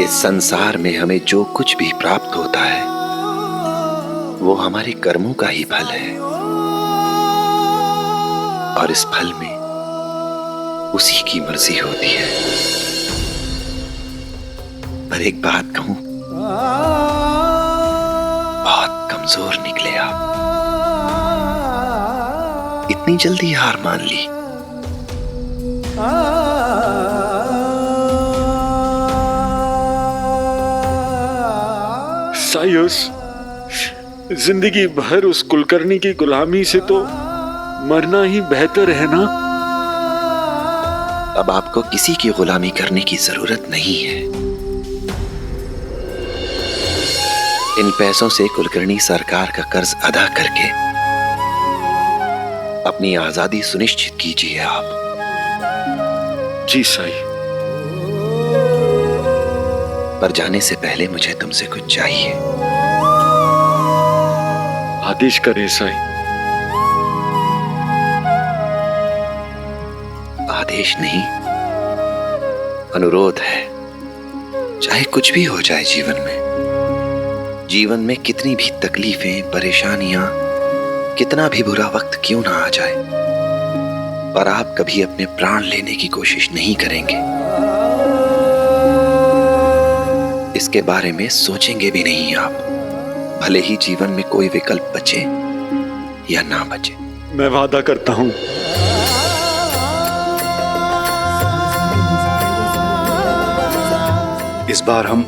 H: इस संसार में हमें जो कुछ भी प्राप्त होता है वो हमारे कर्मों का ही फल है, और इस फल में उसी की मर्जी होती है। पर एक बात कहूं, बहुत कमजोर निकले आप। इतनी जल्दी हार मान ली।
A: सायुस, जिंदगी भर उस कुलकर्णी की गुलामी से तो मरना ही बेहतर है ना।
H: अब आपको किसी की गुलामी करने की जरूरत नहीं है। इन पैसों से कुलकर्णी सरकार का कर्ज अदा करके अपनी आजादी सुनिश्चित कीजिए आप।
A: जी साईं।
H: पर जाने से पहले मुझे तुमसे कुछ चाहिए।
A: आदेश करें साईं।
H: आदेश नहीं, अनुरोध है। चाहे कुछ भी हो जाए जीवन में कितनी भी तकलीफें, परेशानियां, कितना भी बुरा वक्त क्यों ना आ जाए, पर आप कभी अपने प्राण लेने की कोशिश नहीं करेंगे। इसके बारे में सोचेंगे भी नहीं आप, भले ही जीवन में कोई विकल्प बचे या ना बचे।
A: मैं वादा करता हूं।
O: इस बार हम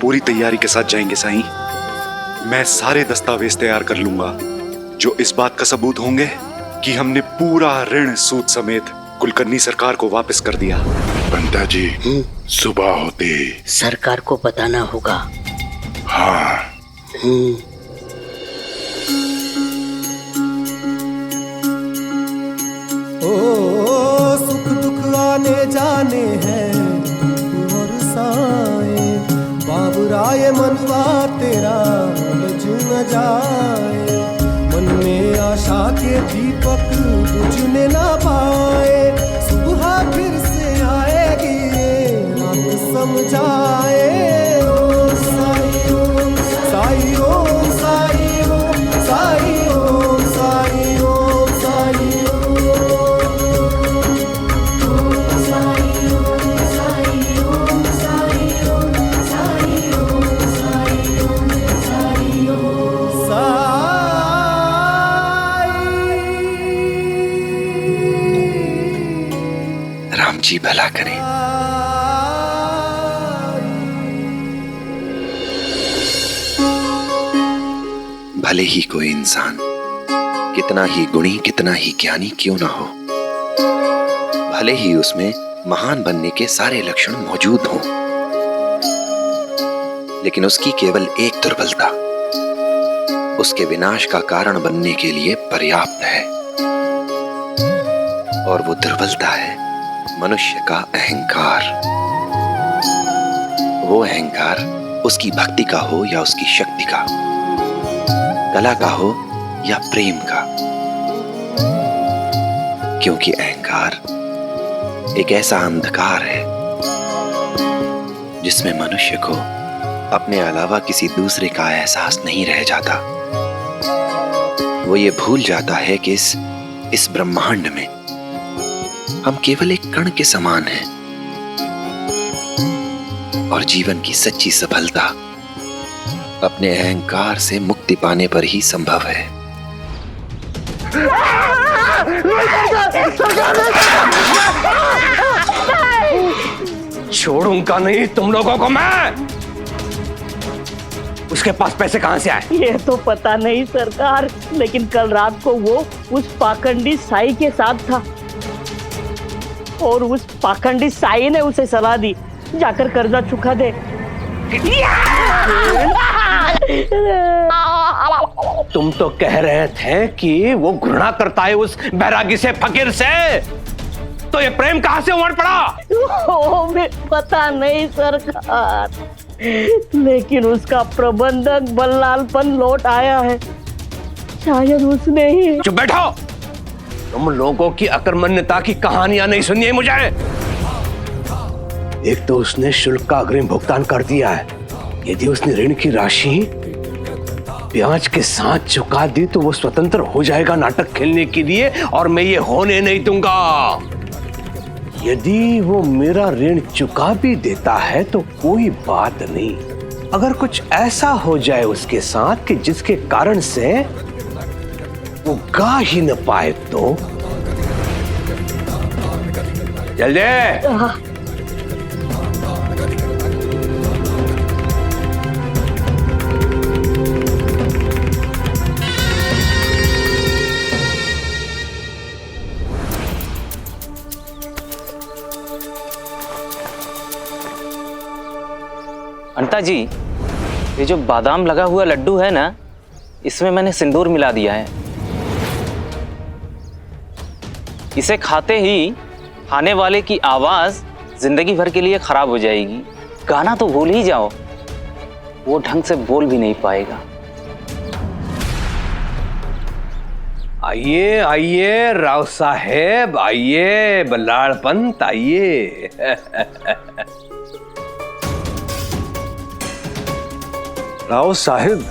O: पूरी तैयारी के साथ जाएंगे साईं। मैं सारे दस्तावेज तैयार कर लूंगा जो इस बात का सबूत होंगे कि हमने पूरा ऋण सूद समेत कुलकर्णी सरकार को वापस कर दिया।
N: पंता जी, सुबह होते
B: सरकार को बताना होगा।
N: हाँ।
P: ओ सुख दुख आने जाने हैं और साए, बाबुराए मनवा तेरा लज न जाए। मन में आशा के दीपक बुझने ना पाए, सुबह फिर से आएगी रात समझाए। ओम साई ओम साई ओम साई ओम साई ओम साई ओम साई
H: राम जी भला करें। भले ही कोई इंसान कितना ही गुणी, कितना ही ज्ञानी क्यों ना हो, भले ही उसमें महान बनने के सारे लक्षण मौजूद हों, लेकिन उसकी केवल एक दुर्बलता उसके विनाश का कारण बनने के लिए पर्याप्त है, और वो दुर्बलता है मनुष्य का अहंकार। वो अहंकार उसकी भक्ति का हो या उसकी शक्ति का, कला का हो या प्रेम का। क्योंकि अहंकार एक ऐसा अंधकार है जिसमें मनुष्य को अपने अलावा किसी दूसरे का एहसास नहीं रह जाता। वो ये भूल जाता है कि इस ब्रह्मांड में हम केवल एक कण के समान हैं और जीवन की सच्ची सफलता अपने अहंकार से मुक्ति पाने पर ही संभव है।
C: छोड़ूंगा नहीं तुम लोगों को मैं। उसके पास पैसे कहां से आए?
B: ये तो पता नहीं सरकार, लेकिन कल रात को वो उस पाखंडी साई के साथ था और उस पाखंडी साई ने उसे सलाह दी जाकर कर्जा चुका दे।
C: तुम तो कह रहे थे कि वो घृणा करता है उस बैरागी से, फकीर से, तो ये प्रेम कहां से उमड़ पड़ा?
B: मैं पता नहीं सरकार, लेकिन उसका प्रबंधक बल्लालपन लौट आया है, शायद उसने ही।
C: चुप बैठो, तुम लोगों की अकर्मण्यता की कहानियां नहीं सुनिए मुझे। एक तो उसने शुल्क का अग्रिम भुगतान कर दिया है, यदि उसने ऋण की राशि ब्याज के साथ चुका दी तो वो स्वतंत्र हो जाएगा नाटक खेलने के लिए, और मैं ये होने नहीं दूंगा। यदि वो मेरा ऋण चुका भी देता है तो कोई बात नहीं, अगर कुछ ऐसा हो जाए उसके साथ कि जिसके कारण से वो गा ही न पाए तो जल्दी।
M: अंता जी, ये जो बादाम लगा हुआ लड्डू है ना, इसमें मैंने सिंदूर मिला दिया है। इसे खाते ही खाने वाले की आवाज जिंदगी भर के लिए खराब हो जाएगी। गाना तो भूल ही जाओ, वो ढंग से बोल भी नहीं पाएगा।
C: आइए आइए राव साहेब, आइए बल्लाल पंत, आइए।
A: राव साहिब,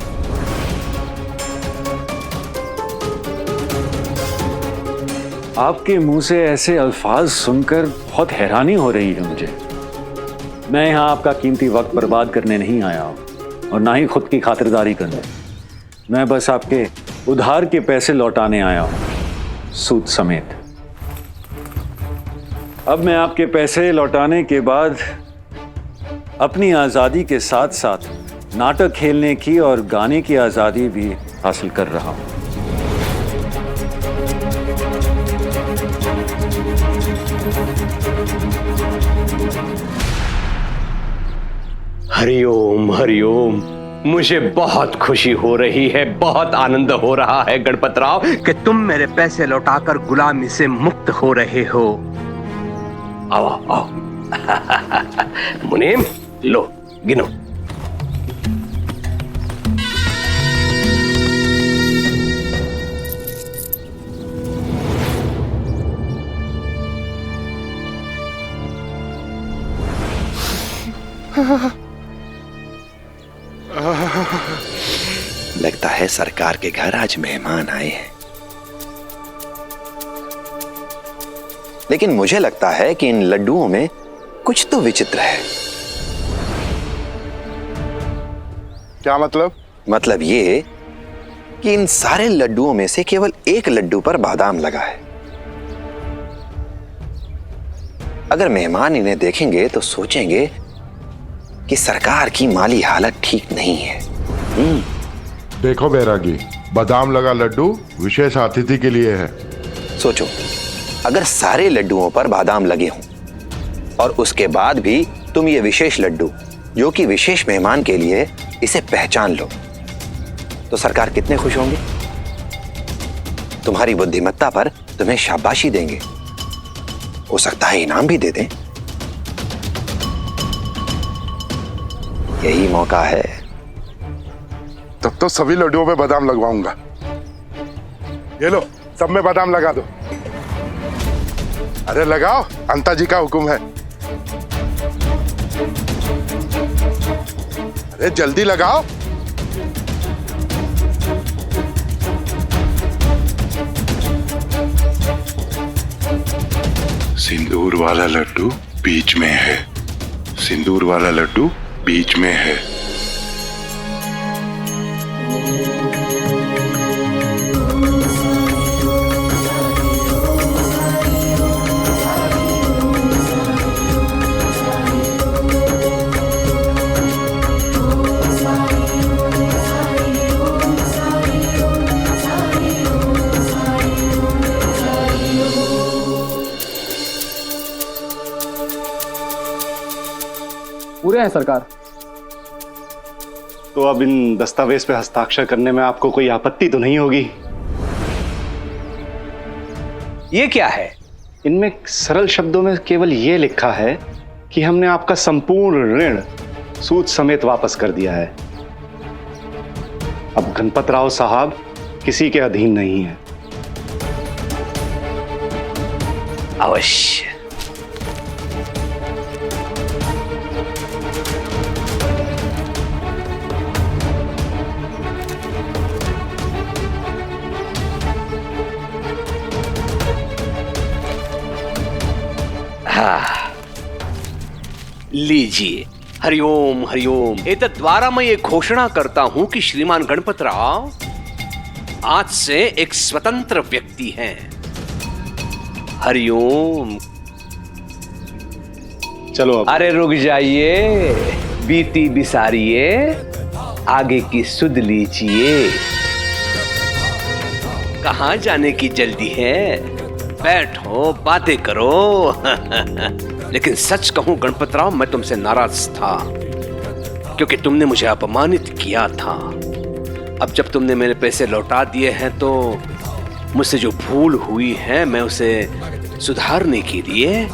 A: आपके मुंह से ऐसे अल्फाज सुनकर बहुत हैरानी हो रही है मुझे। मैं यहाँ आपका कीमती वक्त बर्बाद करने नहीं आया हूँ और ना ही खुद की खातिरदारी करने। मैं बस आपके उधार के पैसे लौटाने आया हूँ, सूद समेत। अब मैं आपके पैसे लौटाने के बाद अपनी आज़ादी के साथ साथ नाटक खेलने की और गाने की आज़ादी भी हासिल कर रहा हूँ।
C: हरिओम हरिओम। मुझे बहुत खुशी हो रही है, बहुत आनंद हो रहा है गणपतराव कि तुम मेरे पैसे लौटाकर गुलामी से मुक्त हो रहे हो। आओ आओ। मुनीम, लो गिनो।
H: लगता है सरकार के घर आज मेहमान आए हैं, लेकिन मुझे लगता है कि इन लड्डुओं में कुछ तो विचित्र है।
N: क्या मतलब?
H: मतलब ये कि इन सारे लड्डुओं में से केवल एक लड्डू पर बादाम लगा है। अगर मेहमान इन्हें देखेंगे तो सोचेंगे कि सरकार की माली हालत ठीक नहीं है।
N: देखो बैरागी, बादाम लगा लड्डू विशेष अतिथि के लिए है।
H: सोचो, अगर सारे लड्डुओं पर बादाम लगे हों और उसके बाद भी तुम ये विशेष लड्डू जो कि विशेष मेहमान के लिए, इसे पहचान लो तो सरकार कितने खुश होंगे। तुम्हारी बुद्धिमत्ता पर तुम्हें शाबाशी देंगे। हो सकता है इनाम भी दे दें। यही मौका है।
N: तब तो सभी लड्डुओं में बादाम लगवाऊंगा। ये लो, सब में बादाम लगा दो। अरे लगाओ, अंता जी का हुक्म है। अरे जल्दी लगाओ। सिंदूर वाला लड्डू बीच में है। सिंदूर वाला लड्डू बीच में है।
F: पूरे हैं सरकार।
Q: तो अब इन दस्तावेज पे हस्ताक्षर करने में आपको कोई आपत्ति तो नहीं होगी?
C: ये क्या है?
Q: इनमें सरल शब्दों में केवल ये लिखा है कि हमने आपका संपूर्ण ऋण सूद समेत वापस कर दिया है। अब गणपत राव साहब किसी के अधीन नहीं है।
C: अवश्य। लीजिए। हरिओम हरिओम। एतद् द्वारा मैं ये घोषणा करता हूं कि श्रीमान गणपत राव आज से एक स्वतंत्र व्यक्ति हैं। हरिओम।
Q: चलो अब।
C: अरे रुक जाइए, बीती बिसारिए, आगे की सुध लीजिए। कहां जाने की जल्दी है? बैठो, बातें करो। लेकिन सच कहूं गणपत राव, मैं तुमसे नाराज था क्योंकि तुमने मुझे अपमानित किया था। अब जब तुमने मेरे पैसे लौटा दिए हैं तो मुझसे जो भूल हुई है मैं उसे सुधारने के लिए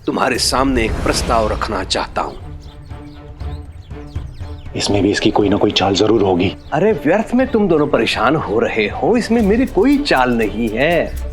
C: तुम्हारे सामने एक प्रस्ताव रखना चाहता हूं।
Q: इसमें भी इसकी कोई ना कोई चाल जरूर होगी।
C: अरे व्यर्थ में तुम दोनों परेशान हो रहे हो। इसमें मेरी कोई चाल नहीं है,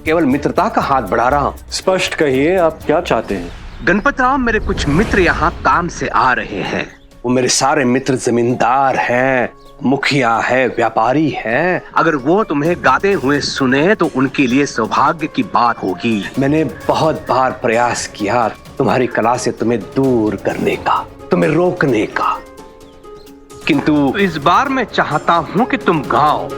C: केवल मित्रता का हाथ बढ़ा रहा हूं।
A: स्पष्ट कहिए, आप क्या चाहते हैं?
C: गणपत राव, मेरे कुछ मित्र यहाँ काम से आ रहे हैं। वो मेरे सारे मित्र जमींदार हैं, मुखिया है, व्यापारी है। अगर वो तुम्हें गाते हुए सुने तो उनके लिए सौभाग्य की बात होगी। मैंने बहुत बार प्रयास किया तुम्हारी कला से तुम्हें दूर करने का, तुम्हें रोकने का, किंतु इस बार मैं चाहता हूं कि तुम गाओ।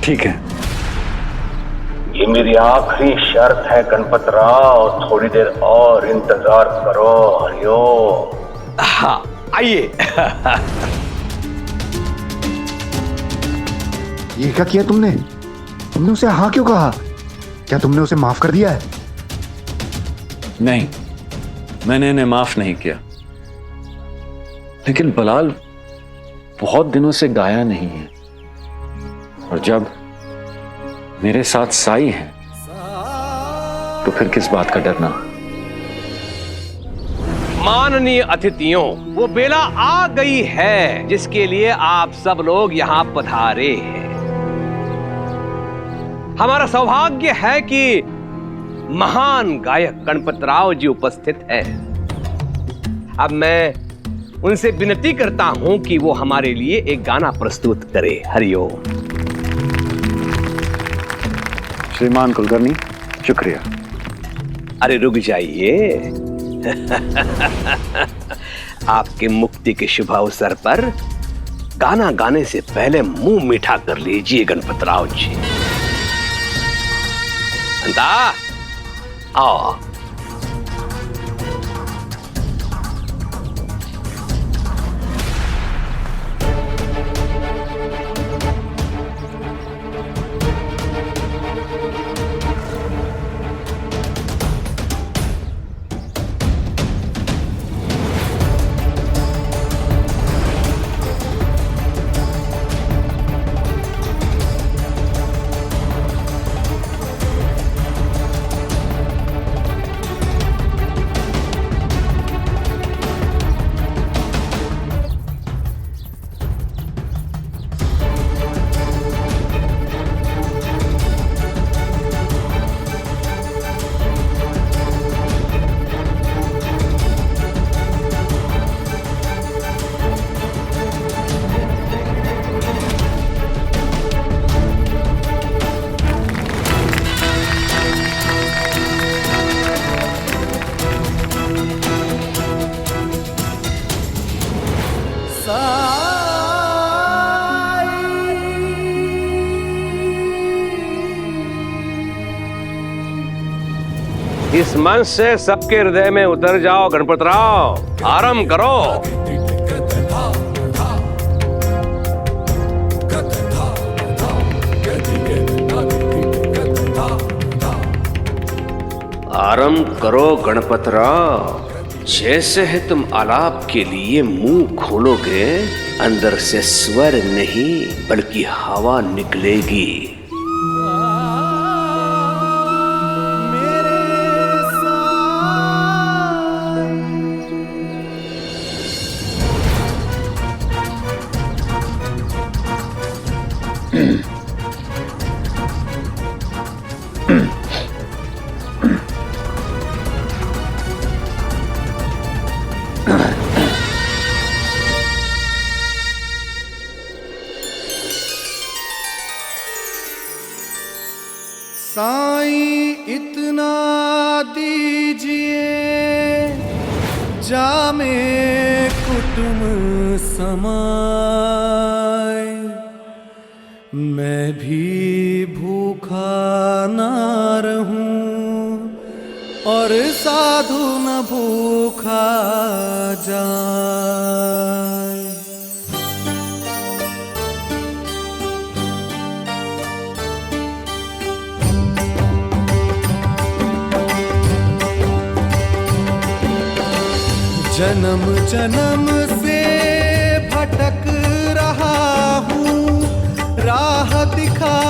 A: ठीक है।
R: ये मेरी आखिरी शर्त है गणपत राव, थोड़ी देर और इंतजार करो। हरिओम।
C: हाँ, आइए।
O: ये क्या किया तुमने? तुमने उसे हाँ क्यों कहा? क्या तुमने उसे माफ कर दिया है?
A: नहीं, मैंने इन्हें माफ नहीं किया, लेकिन बलाल बहुत दिनों से गाया नहीं है, और जब मेरे साथ साई है तो फिर किस बात का डरना।
C: माननीय अतिथियों, वो बेला आ गई है जिसके लिए आप सब लोग यहाँ पधारे हैं। हमारा सौभाग्य है कि महान गायक गणपत राव जी उपस्थित है। अब मैं उनसे विनती करता हूं कि वो हमारे लिए एक गाना प्रस्तुत करे। हरिओम।
A: श्रीमान कुलकर्णी, शुक्रिया।
C: अरे रुक जाइए। आपके मुक्ति के शुभ अवसर पर गाना गाने से पहले मुंह मीठा कर लीजिए गणपत राव जी। अंता आओ।
R: इस मंच से सबके हृदय में उतर जाओ गणपतराव, आरंभ करो। आरंभ करो गणपतराव। जैसे है तुम आलाप के लिए मुंह खोलोगे, अंदर से स्वर नहीं बल्कि हवा निकलेगी।
P: साईं इतना दीजिए जामे कुटुम समाए, मैं भी भूखा ना रहूं और साधु न भूखा जाए। जन्म जन्म से भटक रहा हूँ, राह दिखा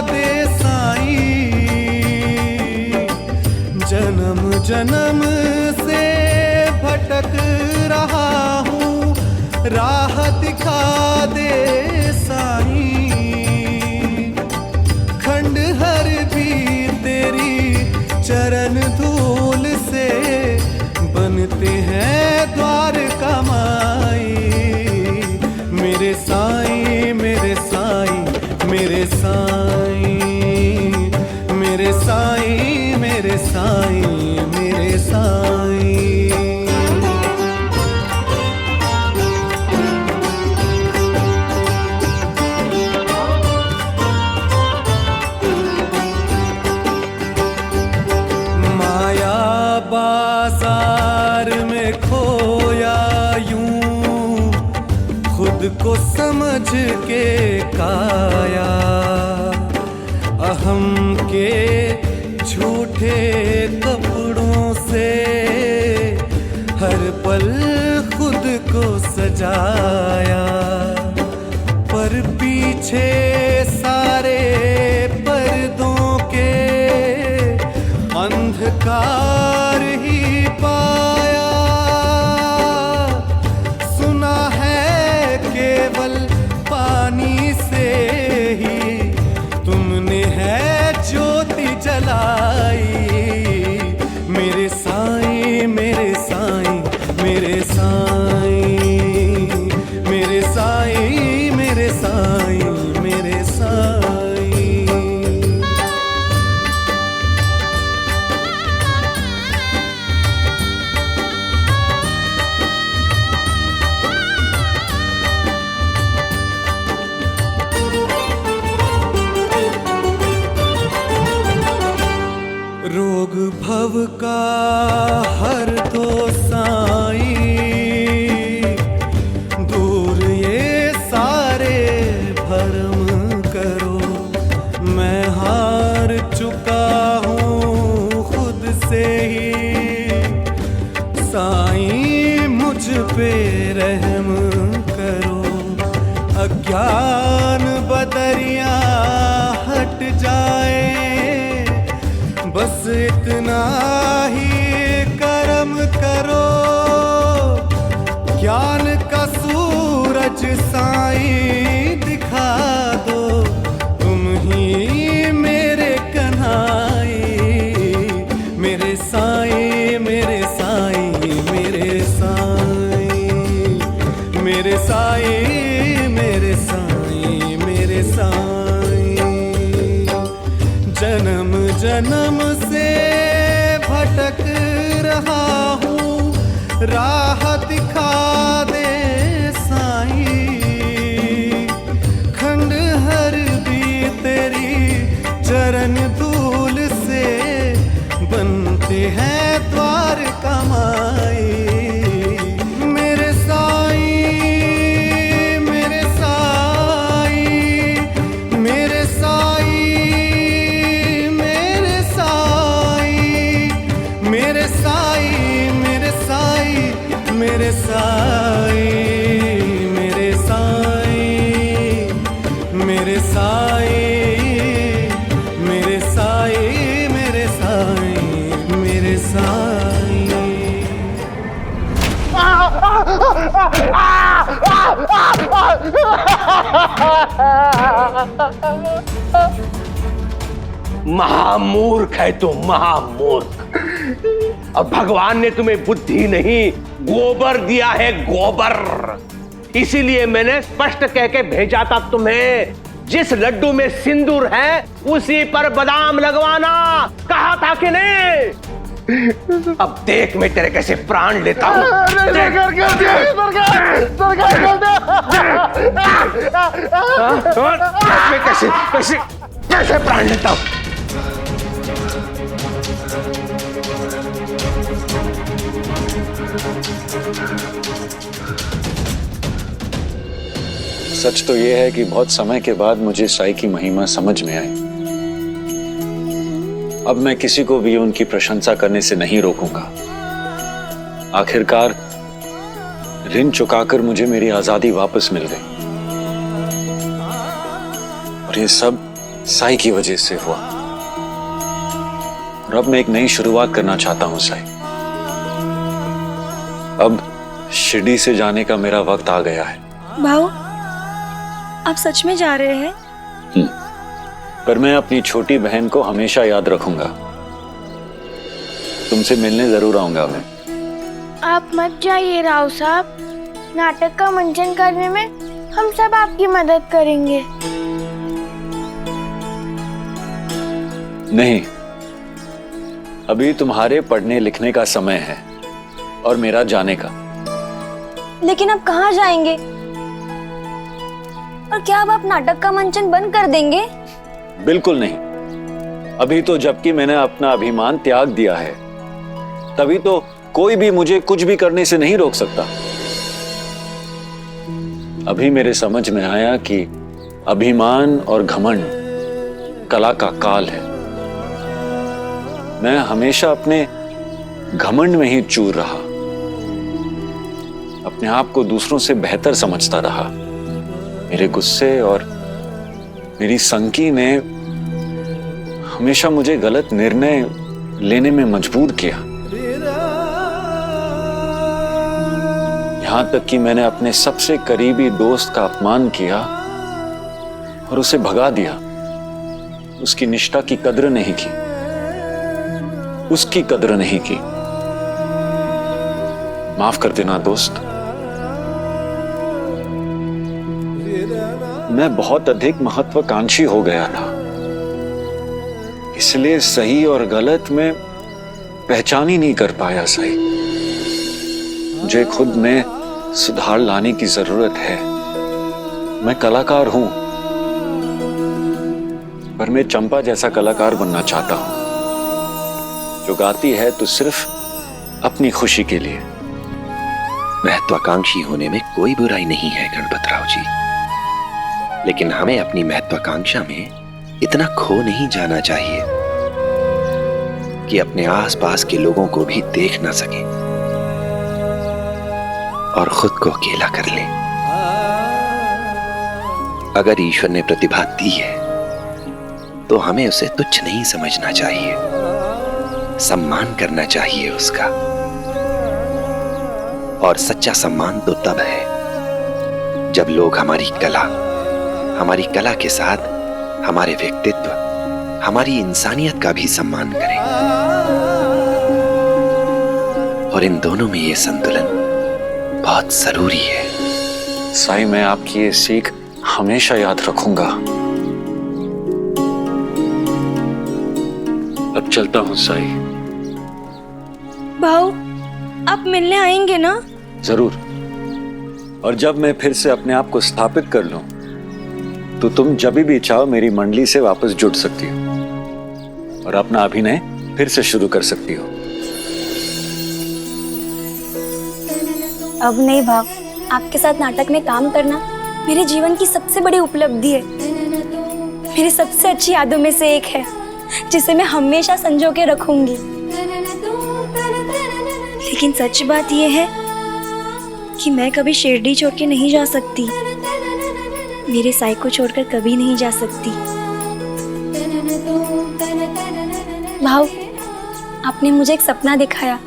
P: दे साईं। जन्म जन्म से भटक रहा हूँ, राह दिखा दे साईं। खंडहर भी तेरी चरण धूल से बनते हैं द्वार कमाई। मेरे साईं मेरे साईं मेरे साईं, मेरे साईं मेरे साईं मेरे साईं। माया बाजार में खोया यूं, खुद को समझ के काया। अहम के झूठे कपड़ों से हर पल खुद को सजाया, पर पीछे सारे पर्दों के अंधकार ही पाया। सुना है केवल पानी से ही तुमने है ज्योति जलाई। मेरे साईं मेरे साईं मेरे साईं, मेरे साईं मेरे साईं मेरे साईं। रोग भव का हर दो साईं, दूर ये सारे भरम करो। मैं हार चुका हूँ खुद से ही, साईं मुझ पे रहम करो। अज्ञान बदरिया हट जाए, बस इतना ही कर्म करो। ज्ञान का सूरज साईं दिखा दो, तुम ही मेरे कन्हाई। मेरे साईं मेरे साईं मेरे साईं, मेरे साईं मेरे साईं मेरे साईं। जन्म जन्म से भटक रहा हूँ, राह दिखा दे साईं। खंडहर भी तेरी चरण धूल से बनते हैं
R: महामूर्ख है तू, महामूर्ख। अब भगवान ने तुम्हें बुद्धि नहीं गोबर दिया है, गोबर। इसीलिए मैंने स्पष्ट कह के भेजा था तुम्हें, जिस लड्डू में सिंदूर है उसी पर बादाम लगवाना। कहा था कि नहीं? अब देख मैं तेरे कैसे प्राण लेता हूँ। मैं कैसे कैसे कैसे प्राण लेता हूँ।
A: सच तो यह है कि बहुत समय के बाद मुझे साई की महिमा समझ में आई। अब मैं किसी को भी उनकी प्रशंसा करने से नहीं रोकूंगा। आखिरकार ऋण चुकाकर मुझे मेरी आजादी वापस मिल गई, और ये सब साई की वजह से हुआ। और अब मैं एक नई शुरुआत करना चाहता हूं साई। अब शिरडी से जाने का मेरा वक्त आ गया है।
E: भाऊ, आप सच में जा रहे हैं?
A: पर मैं अपनी छोटी बहन को हमेशा याद रखूंगा। तुमसे मिलने जरूर आऊंगा मैं।
I: आप मत जाइए राव साहब, नाटक का मंचन करने में हम सब आपकी मदद करेंगे।
A: नहीं, अभी तुम्हारे पढ़ने लिखने का समय है और मेरा जाने का।
E: लेकिन अब कहाँ जाएंगे? और क्या अब आप नाटक का मंचन बंद कर देंगे?
A: बिल्कुल नहीं। अभी तो जबकि मैंने अपना अभिमान त्याग दिया है, तभी तो कोई भी मुझे कुछ भी करने से नहीं रोक सकता। अभी मेरे समझ में आया कि अभिमान और घमंड कला का काल है। मैं हमेशा अपने घमंड में ही चूर रहा, अपने आप को दूसरों से बेहतर समझता रहा। मेरे गुस्से और मेरी संकी ने हमेशा मुझे गलत निर्णय लेने में मजबूर किया। यहां तक कि मैंने अपने सबसे करीबी दोस्त का अपमान किया और उसे भगा दिया। उसकी निष्ठा की कद्र नहीं की, उसकी कद्र नहीं की। माफ कर देना दोस्त। मैं बहुत अधिक महत्वाकांक्षी हो गया था, इसलिए सही और गलत में पहचान ही नहीं कर पाया सही। मुझे खुद में सुधार लाने की जरूरत है। मैं कलाकार हूं, पर मैं चंपा जैसा कलाकार बनना चाहता हूं, जो गाती है तो सिर्फ अपनी खुशी के लिए।
H: महत्वाकांक्षी होने में कोई बुराई नहीं है गणपतराव जी, लेकिन हमें अपनी महत्वाकांक्षा में इतना खो नहीं जाना चाहिए कि अपने आसपास के लोगों को भी देख ना सके और खुद को अकेला कर ले। अगर ईश्वर ने प्रतिभा दी है तो हमें उसे तुच्छ नहीं समझना चाहिए, सम्मान करना चाहिए उसका। और सच्चा सम्मान तो तब है जब लोग हमारी कला के साथ हमारे व्यक्तित्व, हमारी इंसानियत का भी सम्मान करें। और इन दोनों में ये संतुलन बहुत जरूरी है।
A: साई, मैं आपकी ये सीख हमेशा याद रखूंगा। अब चलता हूं साई।
E: भाऊ, आप मिलने आएंगे ना?
A: जरूर। और जब मैं फिर से अपने आप को स्थापित कर लूं, तो तुम जब भी चाहो मेरी मंडली से वापस जुड़ सकती हो और अपना अभिनय फिर से शुरू कर सकती हो।
E: अब नहीं भाव, आपके साथ नाटक में काम करना मेरे जीवन की सबसे बड़ी उपलब्धि है। मेरी सबसे अच्छी यादों में से एक है, जिसे मैं हमेशा संजो के रखूंगी। लेकिन सच बात यह है कि मैं कभी शिरडी छोड़ के नहीं जा सकती, मेरे साई को छोड़कर कभी नहीं जा सकती। भाव, आपने मुझे एक सपना दिखाया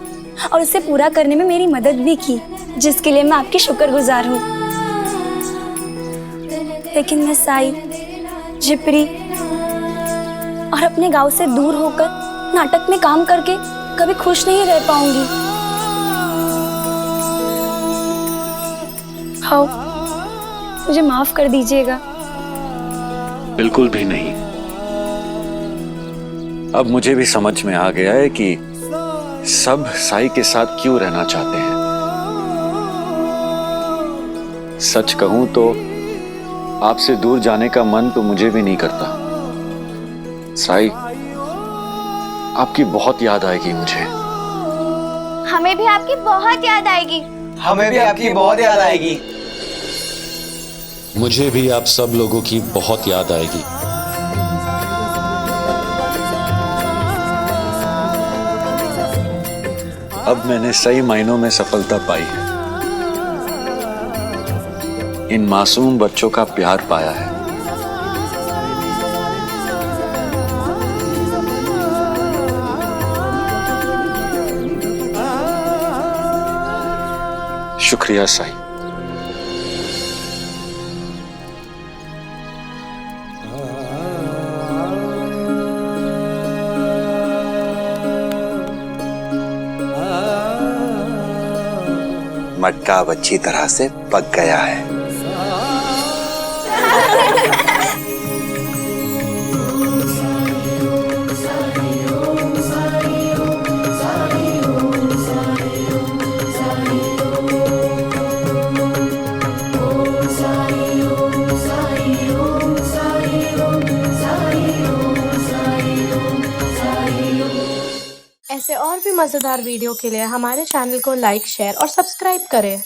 E: और उसे पूरा करने में मेरी मदद भी की, जिसके लिए मैं आपकी शुक्रगुजार हूँ। लेकिन मैं साई, जिपरी और अपने गांव से दूर होकर नाटक में काम करके कभी खुश नहीं रह पाऊंगी। भाऊ, मुझे माफ कर दीजिएगा।
A: बिल्कुल भी नहीं। अब मुझे भी समझ में आ गया है कि सब साई के साथ क्यों रहना चाहते हैं। सच कहूं तो आपसे दूर जाने का मन तो मुझे भी नहीं करता। साई, आपकी बहुत याद आएगी मुझे।
I: हमें भी आपकी बहुत याद आएगी।
S: हमें भी आपकी बहुत याद आएगी।
T: मुझे भी आप सब लोगों की बहुत याद आएगी।
A: अब मैंने सही मायनों में सफलता पाई है। इन मासूम बच्चों का प्यार पाया है। शुक्रिया साई।
H: मटका अब अच्छी तरह से पक गया है।
U: ऐसे और भी मज़ेदार वीडियो के लिए हमारे चैनल को लाइक, शेयर और सब्सक्राइब करें।